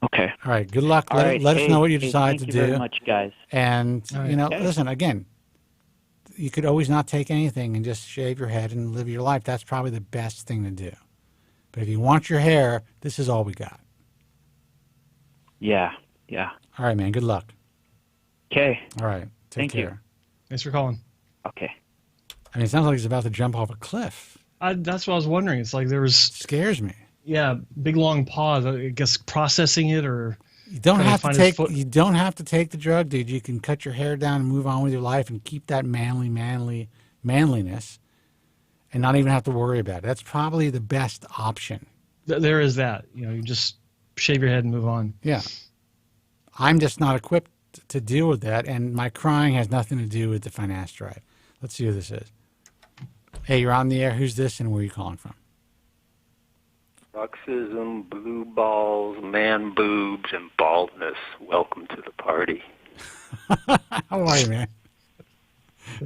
Okay. All right. Good luck. All right. Let us know what you decide thank to you do. very much, guys. And, Right. Okay. listen, again, you could always not take anything and just shave your head and live your life. That's probably the best thing to do. But if you want your hair, this is all we got. Yeah. All right, man. Good luck. Okay. All right. Take Thank you. care. Thanks for calling. Okay. I mean, it sounds like he's about to jump off a cliff. That's what I was wondering. It's like there was... Scares me. Yeah, big long pause. I guess processing it or... You don't have to take the drug, dude. You can cut your hair down and move on with your life and keep that manliness and not even have to worry about it. That's probably the best option. There is that. You just shave your head and move on. Yeah. I'm just not equipped to deal with that, and my crying has nothing to do with the finasteride. Let's see who this is. Hey, you're on the air. Who's this, and where are you calling from? Bruxism, blue balls, man boobs, and baldness. Welcome to the party. How are you, man?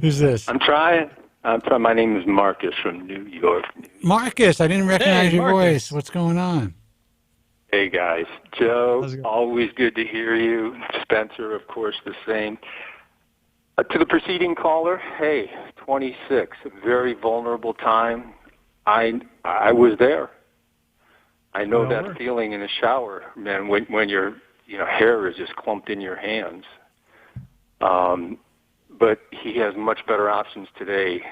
Who's this? I'm trying. My name is Marcus from New York. Marcus, I didn't recognize your voice. What's going on? Hey, guys. Joe, always good to hear you. Spencer, of course, the same. To the preceding caller, hey, 26, a very vulnerable time. I was there. I know that feeling in the shower, man, when your hair is just clumped in your hands. But he has much better options today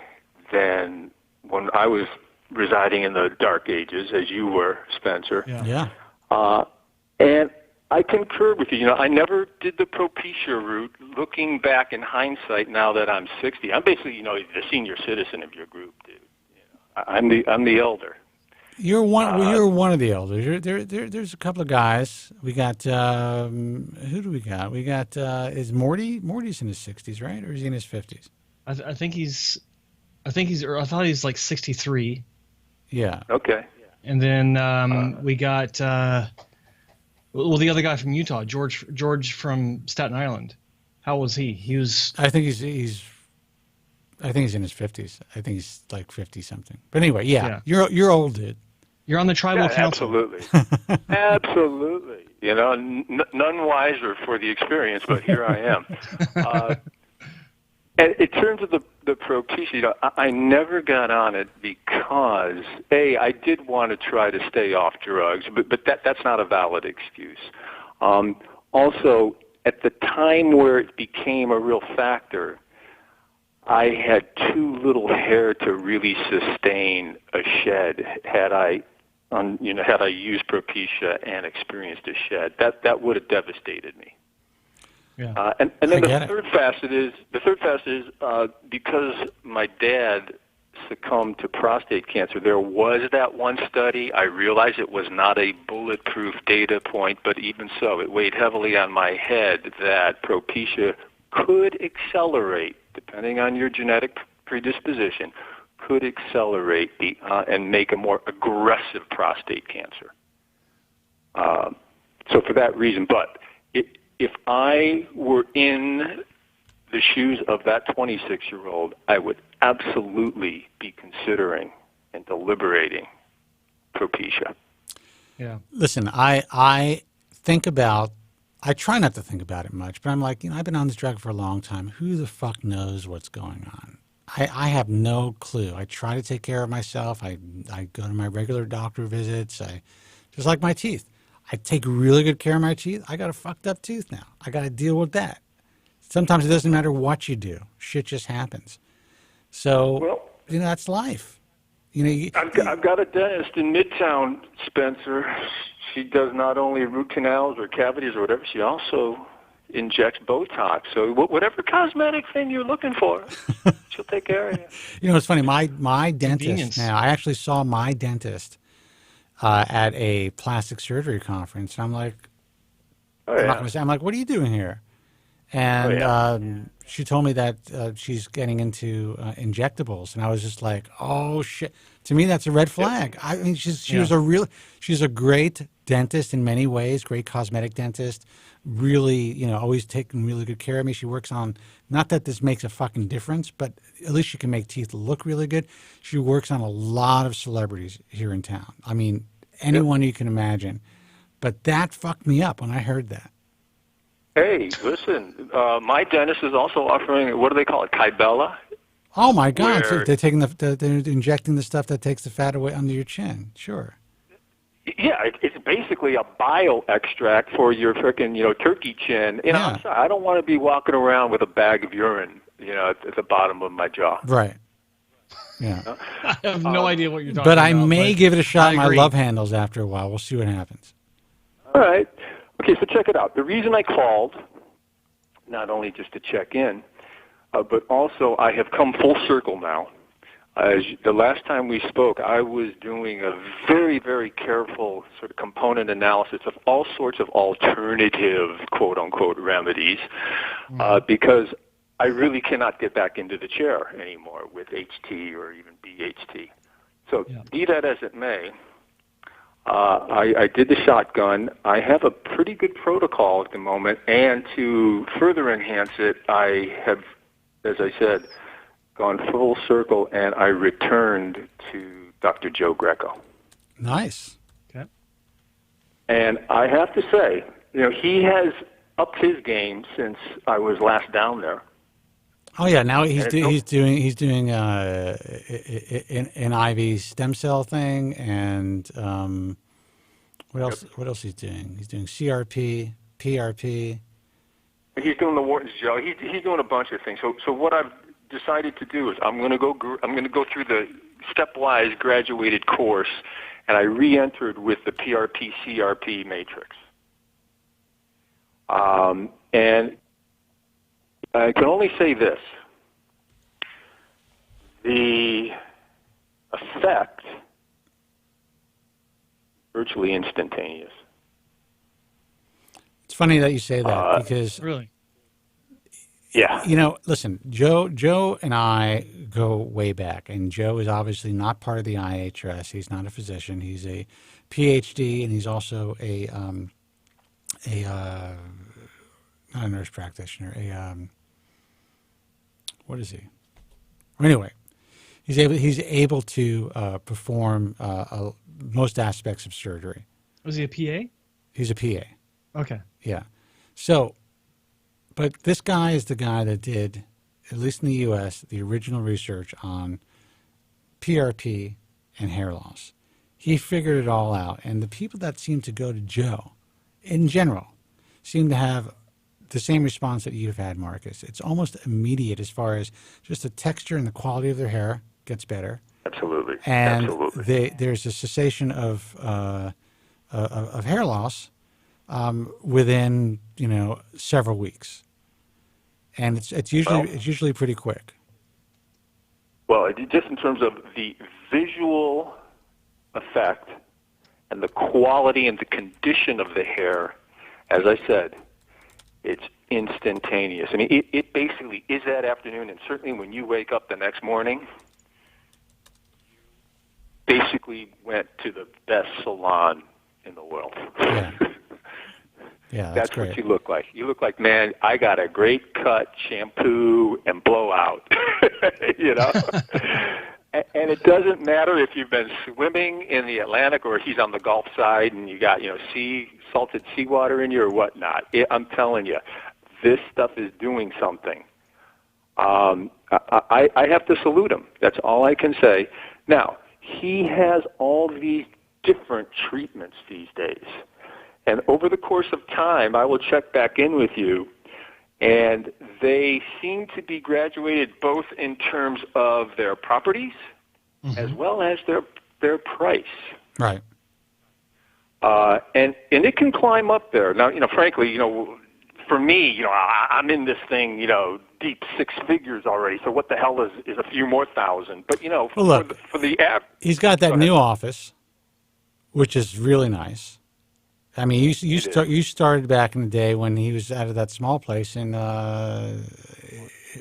than when I was residing in the dark ages, as you were, Spencer. Yeah. And I concur with you. I never did the Propecia route. Looking back in hindsight, now that I'm 60, I'm basically, the senior citizen of your group, dude. I'm the elder. You're one of the elders. There's a couple of guys. We got who do we got? We got is Morty? Morty's in his 60s, right, or is he in his 50s? I thought he's like 63. Yeah. Okay. And then we got the other guy from Utah, George from Staten Island. How was he? He was. I think he's in his 50s. I think he's like 50 something. But anyway, yeah. You're old, dude. You're on the tribal council. Absolutely. Absolutely. None wiser for the experience, but here I am. And in terms of the Propecia, I never got on it because, I did want to try to stay off drugs, but that's not a valid excuse. Also, at the time where it became a real factor, I had too little hair to really sustain a shed had I used Propecia and experienced a shed. That would have devastated me. Yeah. And then the third facet is because my dad succumbed to prostate cancer. There was that one study. I realize it was not a bulletproof data point, but even so, it weighed heavily on my head that Propecia could accelerate, depending on your genetic predisposition, could accelerate and make a more aggressive prostate cancer. So for that reason, but if I were in the shoes of that 26-year-old, I would absolutely be considering and deliberating Propecia. Yeah. Listen, I try not to think about it much, but I'm like, I've been on this drug for a long time. Who the fuck knows what's going on? I have no clue. I try to take care of myself. I go to my regular doctor visits. Just like my teeth. I take really good care of my teeth. I got a fucked up tooth now. I got to deal with that. Sometimes it doesn't matter what you do. Shit just happens. So, that's life. I've got a dentist in Midtown, Spencer. She does not only root canals or cavities or whatever, she also injects Botox. So whatever cosmetic thing you're looking for, she'll take care of you. It's funny. My dentist now, I actually saw my dentist at a plastic surgery conference. And I'm like, I'm like, what are you doing here? And she told me that she's getting into injectables, and I was just like, oh shit. To me, that's a red flag. I mean, she's a great dentist in many ways, great cosmetic dentist, really, always taking really good care of me. She works on, not that this makes a fucking difference, but at least she can make teeth look really good. She works on a lot of celebrities here in town. I mean, anyone you can imagine. But that fucked me up when I heard that. Hey, listen, my dentist is also offering, what do they call it, Kybella? Oh my God! So they're taking they're injecting the stuff that takes the fat away under your chin. Sure. Yeah, it's basically a bile extract for your frickin', turkey chin. I'm sorry, I don't want to be walking around with a bag of urine, at the bottom of my jaw. Right. Yeah. I have no idea what you're talking but about. I may give it a shot. My agree. love handles after a while. We'll see what happens. All right. Okay, so check it out. The reason I called, not only just to check in, but also I have come full circle now. The last time we spoke, I was doing a very, very careful sort of component analysis of all sorts of alternative, quote-unquote, remedies, because I really cannot get back into the chair anymore with HT or even BHT. So be that as it may, I did the shotgun. I have a pretty good protocol at the moment, and to further enhance it, I have, as I said, gone full circle, and I returned to Dr. Joe Greco. Nice. Okay. And I have to say, he has upped his game since I was last down there. Oh yeah, now he's doing an IV stem cell thing, and what else? What else he's doing? He's doing CRP, PRP. He's doing the Wharton's Joe. He's doing a bunch of things. So what I've decided to do is I'm going to go through the stepwise graduated course, and I re-entered with the PRP CRP matrix. And I can only say this: the effect virtually instantaneous. It's funny that you say that because really. Yeah. Listen, Joe and I go way back, and Joe is obviously not part of the IHRS. He's not a physician. He's a PhD, and he's also not a nurse practitioner, what is he? Anyway, he's able to perform most aspects of surgery. Was he a PA? He's a PA. Okay. Yeah. So, but this guy is the guy that did, at least in the U.S., the original research on PRP and hair loss. He figured it all out, and the people that seem to go to Joe, in general, seem to have the same response that you've had, Marcus. It's almost immediate as far as just the texture and the quality of their hair gets better. Absolutely. And Absolutely. There's a cessation of hair loss within several weeks, and it's usually pretty quick. Well, just in terms of the visual effect and the quality and the condition of the hair, as I said, it's instantaneous. I mean, it basically is that afternoon, and certainly when you wake up the next morning, you basically went to the best salon in the world. Yeah. Yeah, that's great. what you look like. You look like, man, I got a great cut, shampoo, and blowout. And it doesn't matter if you've been swimming in the Atlantic or if he's on the Gulf side and you got, salted seawater in you or whatnot. I'm telling you, this stuff is doing something. I have to salute him. That's all I can say. Now, he has all these different treatments these days. And over the course of time, I will check back in with you, and they seem to be graduated both in terms of their properties as well as their price. Right. And it can climb up there. Now, frankly, for me, I'm in this thing, deep six figures already. So what the hell is a few more thousand? But for the app, he's got that new office, which is really nice. I mean, you started back in the day when he was out of that small place in. He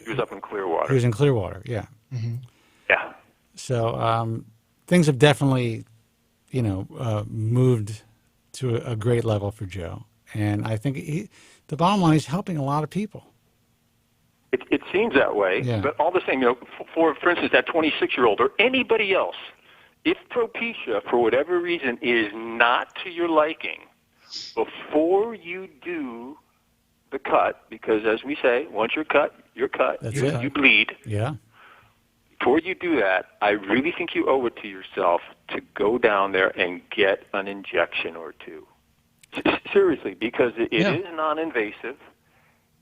was up in Clearwater. He was in Clearwater, yeah. Mm-hmm. Yeah. So things have definitely, moved to a great level for Joe. And I think the bottom line is helping a lot of people. It seems that way, but all the same, for instance, that 26-year-old or anybody else, if Propecia, for whatever reason, is not to your liking, before you do the cut, because as we say, once you're cut, you're cut. You bleed. Yeah. Before you do that, I really think you owe it to yourself to go down there and get an injection or two. Seriously, because it is non-invasive,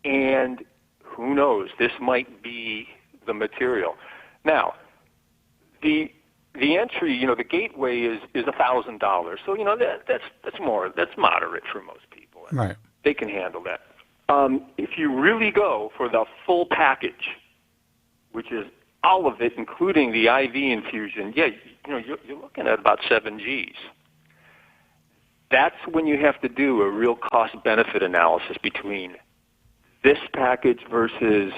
and who knows, this might be the material. Now, the entry, the gateway is $1,000. So that's moderate for most people. Right. They can handle that. If you really go for the full package, which is all of it, including the IV infusion, you're looking at about 7 Gs. That's when you have to do a real cost-benefit analysis between this package versus,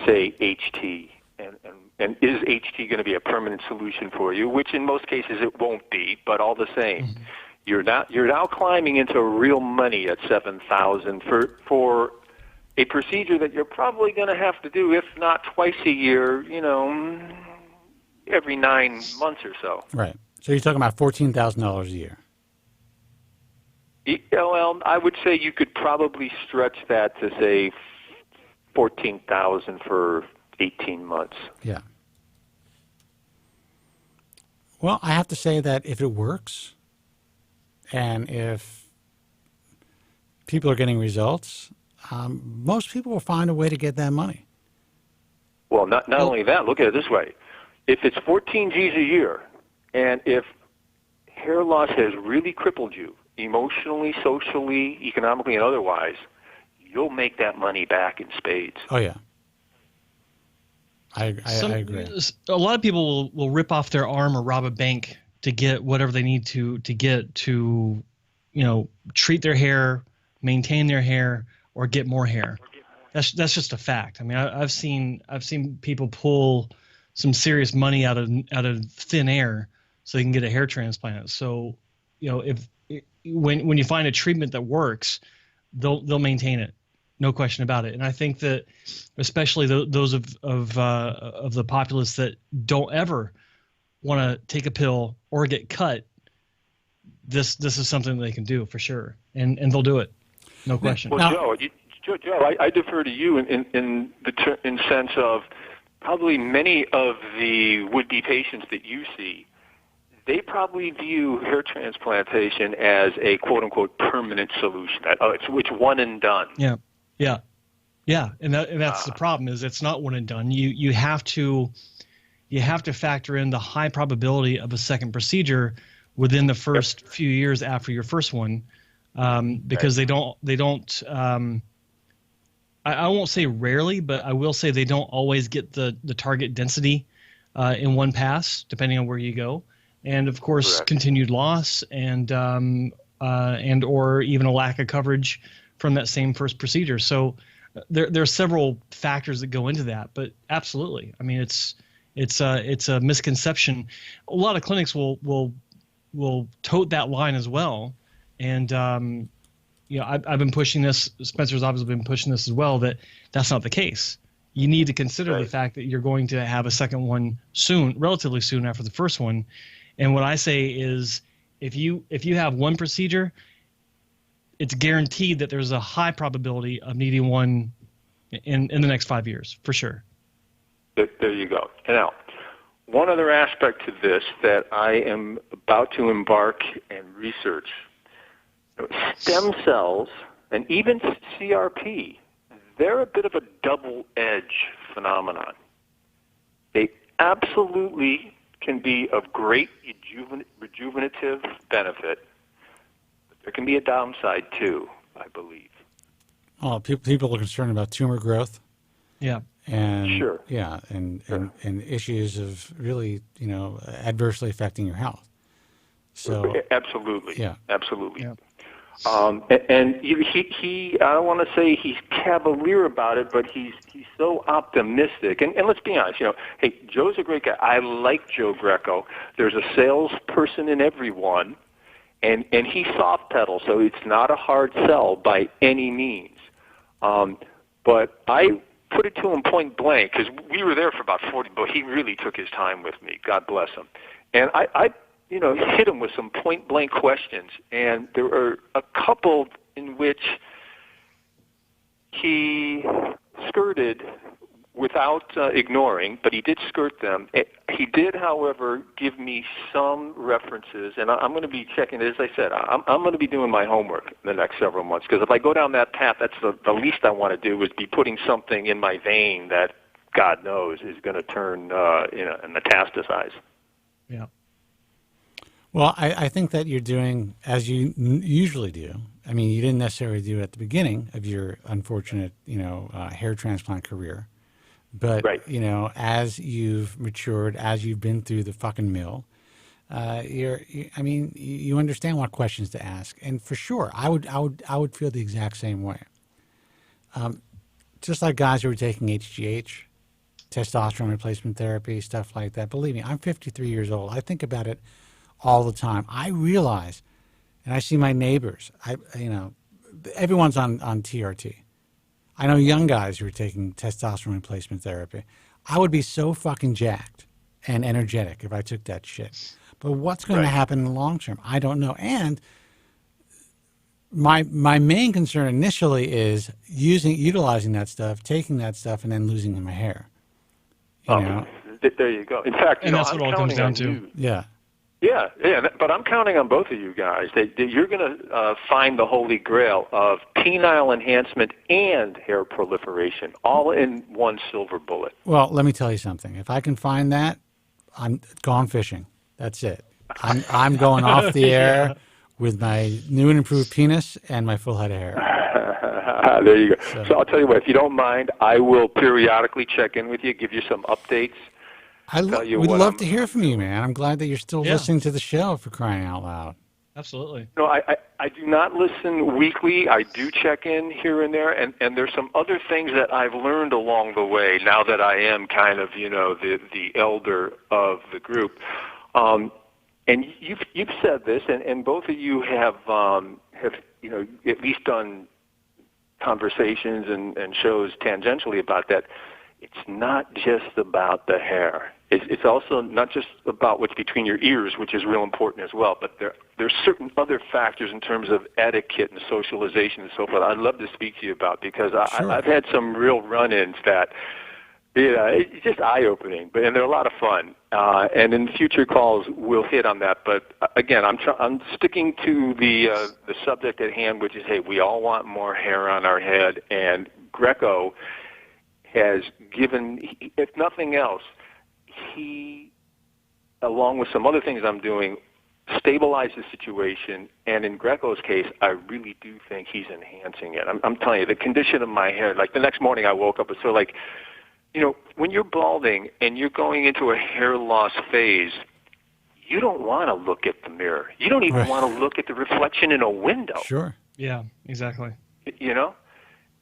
say, HT. And is HT going to be a permanent solution for you? Which in most cases it won't be, but all the same, you're now climbing into real money at $7,000 for a procedure that you're probably going to have to do, if not twice a year, every 9 months or so. Right. So you're talking about $14,000 a year. Well, I would say you could probably stretch that to say $14,000 for 18 months. Yeah. Well, I have to say that if it works, and if people are getting results, most people will find a way to get that money. Well, not only that, look at it this way. If it's 14 Gs a year, and if hair loss has really crippled you, emotionally, socially, economically, and otherwise, you'll make that money back in spades. Oh, yeah. I agree. A lot of people will rip off their arm or rob a bank to get whatever they need to get to, treat their hair, maintain their hair, or get more hair. That's just a fact. I mean, I've seen people pull some serious money out of thin air so they can get a hair transplant. So, when you find a treatment that works, they'll maintain it, no question about it. And I think that especially those of the populace that don't ever want to take a pill or get cut, this is something they can do for sure, and they'll do it, no question. Well, Joe, I defer to you in sense of probably many of the would-be patients that you see. They probably view hair transplantation as a quote-unquote permanent solution. It's one and done. Yeah, and that's the problem. Is it's not one and done. You have to factor in the high probability of a second procedure within the first few years after your first one, because they don't. I won't say rarely, but I will say they don't always get the target density in one pass, depending on where you go. And of course, continued loss and or even a lack of coverage from that same first procedure. So there are several factors that go into that. But absolutely, I mean, it's a misconception. A lot of clinics will tote that line as well. And I've been pushing this. Spencer's obviously been pushing this as well. That's not the case. You need to consider the fact that you're going to have a second one soon, relatively soon after the first one. And what I say is, if you have one procedure, it's guaranteed that there's a high probability of needing one in the next 5 years, for sure. There you go. Now, one other aspect to this that I am about to embark and research, stem cells and even CRP, they're a bit of a double-edged phenomenon. They absolutely can be of great rejuvenative benefit, but there can be a downside too, I believe. Oh, people are concerned about tumor growth. Yeah. And and issues of really, adversely affecting your health. So absolutely. Absolutely. Yeah. And he I don't want to say he's cavalier about it, but he's so optimistic. And let's be honest, hey, Joe's a great guy. I like Joe Greco. There's a salesperson in everyone, and he soft pedals, so it's not a hard sell by any means. But I put it to him point blank, because we were there for about 40, but he really took his time with me. God bless him. And I hit him with some point blank questions, and there were a couple in which he skirted without ignoring, but he did skirt them. He did, however, give me some references, and I'm going to be checking, as I said, I'm going to be doing my homework in the next several months, because if I go down that path, that's the least I want to do is be putting something in my vein that, God knows, is going to turn and metastasize. Yeah. Well, I think that you're doing as you usually do. I mean, you didn't necessarily do it at the beginning of your unfortunate, hair transplant career. But, right. As you've matured, as you've been through the fucking mill, you understand what questions to ask. And for sure, I would feel the exact same way. Just like guys who are taking HGH, testosterone replacement therapy, stuff like that. Believe me, I'm 53 years old. I think about it all the time. I realize, and I see my neighbors, everyone's on TRT. I know young guys who are taking testosterone replacement therapy. I would be so fucking jacked and energetic if I took that shit. But what's going to happen in the long term? I don't know. And my main concern initially is utilizing that stuff, taking that stuff, and then losing my hair. There you go. In fact, and that's what all comes down to. Yeah. Yeah, but I'm counting on both of you guys that you're going to find the holy grail of penile enhancement and hair proliferation, all in one silver bullet. Well, let me tell you something. If I can find that, I'm gone fishing. That's it. I'm going off the air with my new and improved penis and my full head of hair. There you go. So I'll tell you what, if you don't mind, I will periodically check in with you, give you some updates. We'd love to hear from you, man. I'm glad that you're still listening to the show, for crying out loud. Absolutely. No, I do not listen weekly. I do check in here and there, and there's some other things that I've learned along the way now that I am kind of, the elder of the group. And you've said this, and both of you have at least done conversations and shows tangentially about that. It's not just about the hair. It's also not just about what's between your ears, which is real important as well, but there's certain other factors in terms of etiquette and socialization and so forth I'd love to speak to you about, because I've had some real run-ins that, it's just eye-opening, and they're a lot of fun. And in future calls, we'll hit on that. But again, I'm sticking to the subject at hand, which is, hey, we all want more hair on our head, and Greco has given, if nothing else, he, along with some other things I'm doing, stabilized the situation. And in Greco's case, I really do think he's enhancing it. I'm telling you, the condition of my hair, like the next morning I woke up, it's sort of like, when you're balding and you're going into a hair loss phase, you don't want to look at the mirror. You don't even want to look at the reflection in a window. Sure. Yeah, exactly.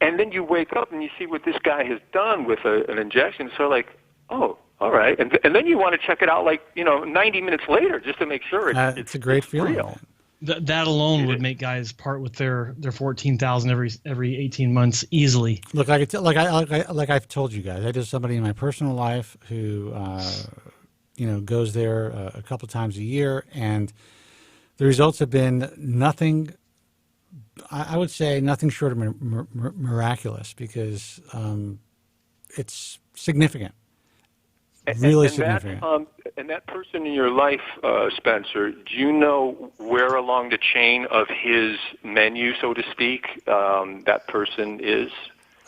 And then you wake up and you see what this guy has done with an injection. It's sort of like, oh, all right. And then you want to check it out 90 minutes later just to make sure it's a great feeling. Real. That alone would make guys part with their $14,000 every 18 months easily. Look, like I've told you guys, I just somebody in my personal life who goes there a couple times a year, and the results have been nothing. I would say nothing short of miraculous, because it's significant. Really significant. And that person in your life, Spencer, do you know where along the chain of his menu, so to speak, that person is?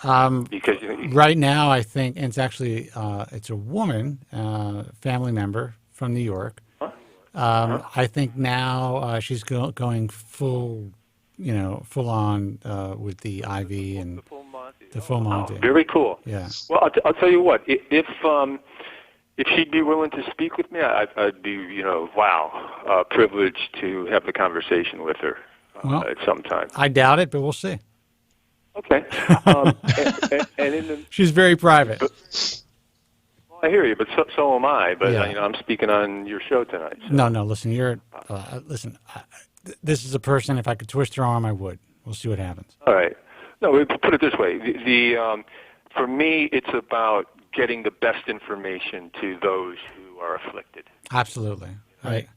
Because right now, I think, and it's actually it's a woman, family member from New York. I think now she's going full on with the IV and the full Monty. Very cool. Yeah. Well, I'll tell you what. If she'd be willing to speak with me, I'd be, privileged to have the conversation with her at some time. I doubt it, but we'll see. Okay. And she's very private. I hear you, but so am I. But I'm speaking on your show tonight. So. No. Listen, this is a person, if I could twist her arm, I would. We'll see what happens. All right. No, we put it this way. For me, it's about getting the best information to those who are afflicted. Absolutely. Right.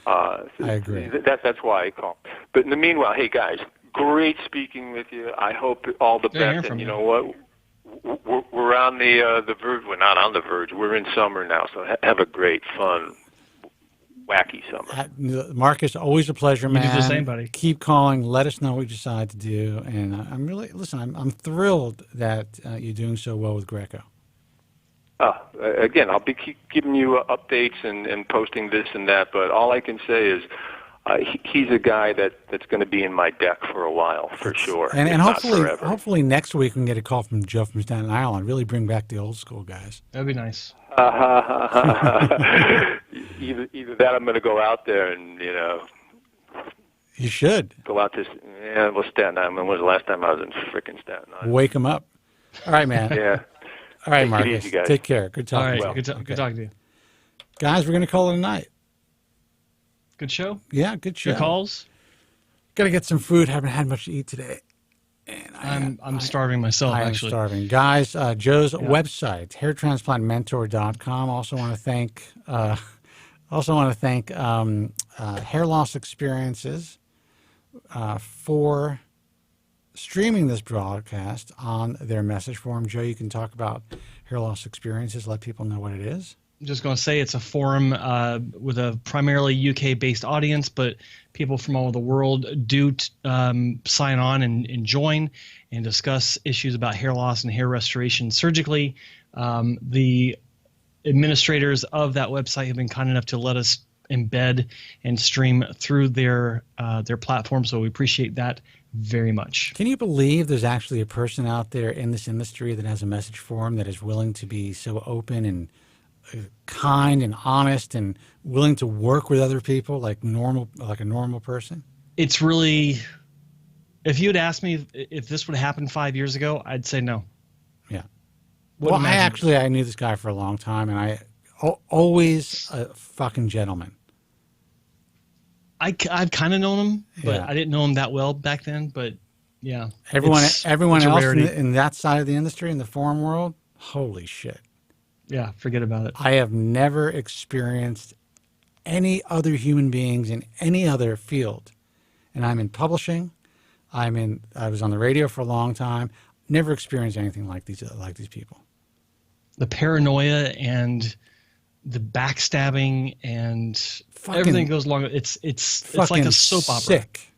I agree. That's why I call. But in the meanwhile, hey, guys, great speaking with you. I hope all the best. And you know what? We're on the verge. We're not on the verge. We're in summer now, so have a great, fun, wacky summer. Marcus, always a pleasure, man. You do the same, buddy. Keep calling. Let us know what you decide to do. And I'm thrilled that you're doing so well with Greco. Again, I'll be giving you updates and posting this and that, but all I can say is he's a guy that's going to be in my deck for a while, for sure. And hopefully next week we can get a call from Joe from Staten Island. Really bring back the old school guys. That'd be nice. Either that, I'm going to go out there and You should go out to Staten Island. When was the last time I was in frickin' Staten Island? Wake him up. All right, man. Yeah. All right, Take it Marcus. easy, guys. Take care. Good talking. All right. Good talking to you, guys. We're going to call it a night. Good show. Yeah, good show. Good calls. Got to get some food. Haven't had much to eat today. And I'm starving myself. I am actually starving, guys. Joe's website, hairtransplantmentor.com. Also want to thank Hair Loss Experiences for streaming this broadcast on their message forum. Joe, you can talk about Hair Loss Experiences. Let people know what it is. I'm just going to say it's a forum with a primarily UK-based audience, but people from all over the world do sign on and join and discuss issues about hair loss and hair restoration surgically. The administrators of that website have been kind enough to let us embed and stream through their platform, so we appreciate that very much. Can you believe there's actually a person out there in this industry that has a message forum that is willing to be so open and kind and honest and willing to work with other people like a normal person? It's really, if you had asked me if this would happen 5 years ago, I'd say no. Yeah. Well, I knew this guy for a long time, and I always a fucking gentleman. I've kind of known him, but I didn't know him that well back then. But yeah, everyone else in that side of the industry, in the forum world, holy shit. Yeah, forget about it. I have never experienced any other human beings in any other field, and I'm in publishing. I was on the radio for a long time. Never experienced anything like these people. The paranoia and the backstabbing and everything goes along. It's like a soap opera. Sick.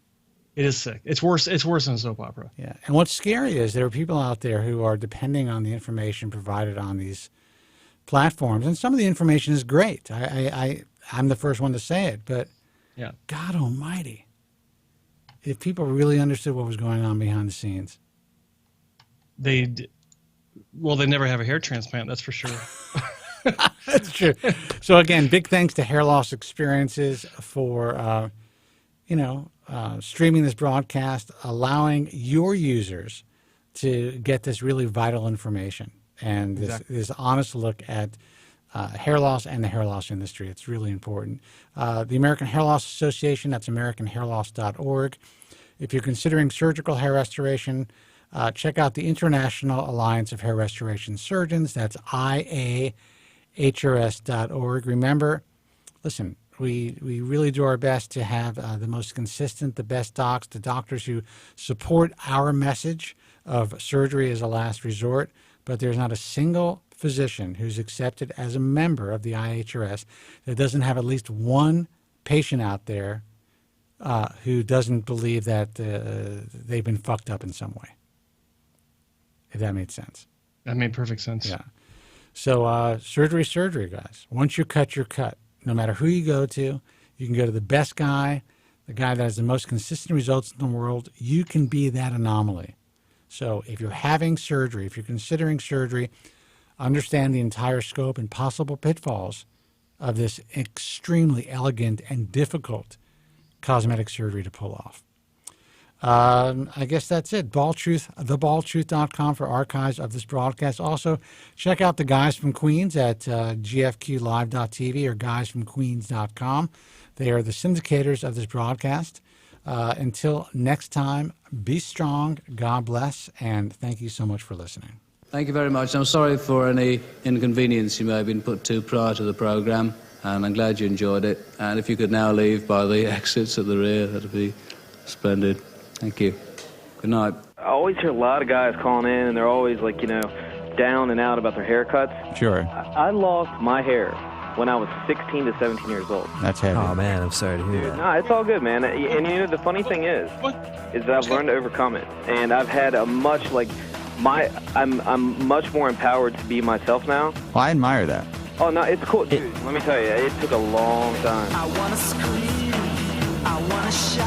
It is sick. It's worse than a soap opera. Yeah. And what's scary is there are people out there who are depending on the information provided on these platforms, and some of the information is great. I'm the first one to say it, but yeah, God Almighty, if people really understood what was going on behind the scenes, they'd never have a hair transplant. That's for sure. That's true. So again, big thanks to Hair Loss Experiences for streaming this broadcast, allowing your users to get this really vital information and this honest look at hair loss and the hair loss industry. It's really important. The American Hair Loss Association, that's AmericanHairLoss.org. If you're considering surgical hair restoration, check out the International Alliance of Hair Restoration Surgeons. That's IAHRS.org. Remember, listen, we really do our best to have the most consistent, the best docs, the doctors who support our message of surgery as a last resort, but there's not a single physician who's accepted as a member of the IHRS that doesn't have at least one patient out there who doesn't believe that they've been fucked up in some way. If that made sense. That made perfect sense. Yeah. So surgery, guys. Once you cut, you're cut. No matter who you go to, you can go to the best guy, the guy that has the most consistent results in the world. You can be that anomaly. So if you're having surgery, if you're considering surgery, understand the entire scope and possible pitfalls of this extremely elegant and difficult cosmetic surgery to pull off. I guess that's it. TheBaldTruth.com for archives of this broadcast. Also, check out the guys from Queens at gfqlive.tv or guysfromqueens.com. They are the syndicators of this broadcast. Until next time, be strong, God bless, and thank you so much for listening. Thank you very much. I'm sorry for any inconvenience you may have been put to prior to the program, and I'm glad you enjoyed it. And if you could now leave by the exits at the rear, that'd be splendid. Thank you. Good night. I always hear a lot of guys calling in, and they're always like, down and out about their haircuts. Sure. I lost my hair when I was 16 to 17 years old. That's heavy. Oh, man, I'm sorry to hear that. No, it's all good, man. And the funny thing is that I've learned to overcome it. And I've had a much, I'm much more empowered to be myself now. Well, I admire that. Oh, no, it's cool. Dude, let me tell you, it took a long time. I want to scream, I want to shout.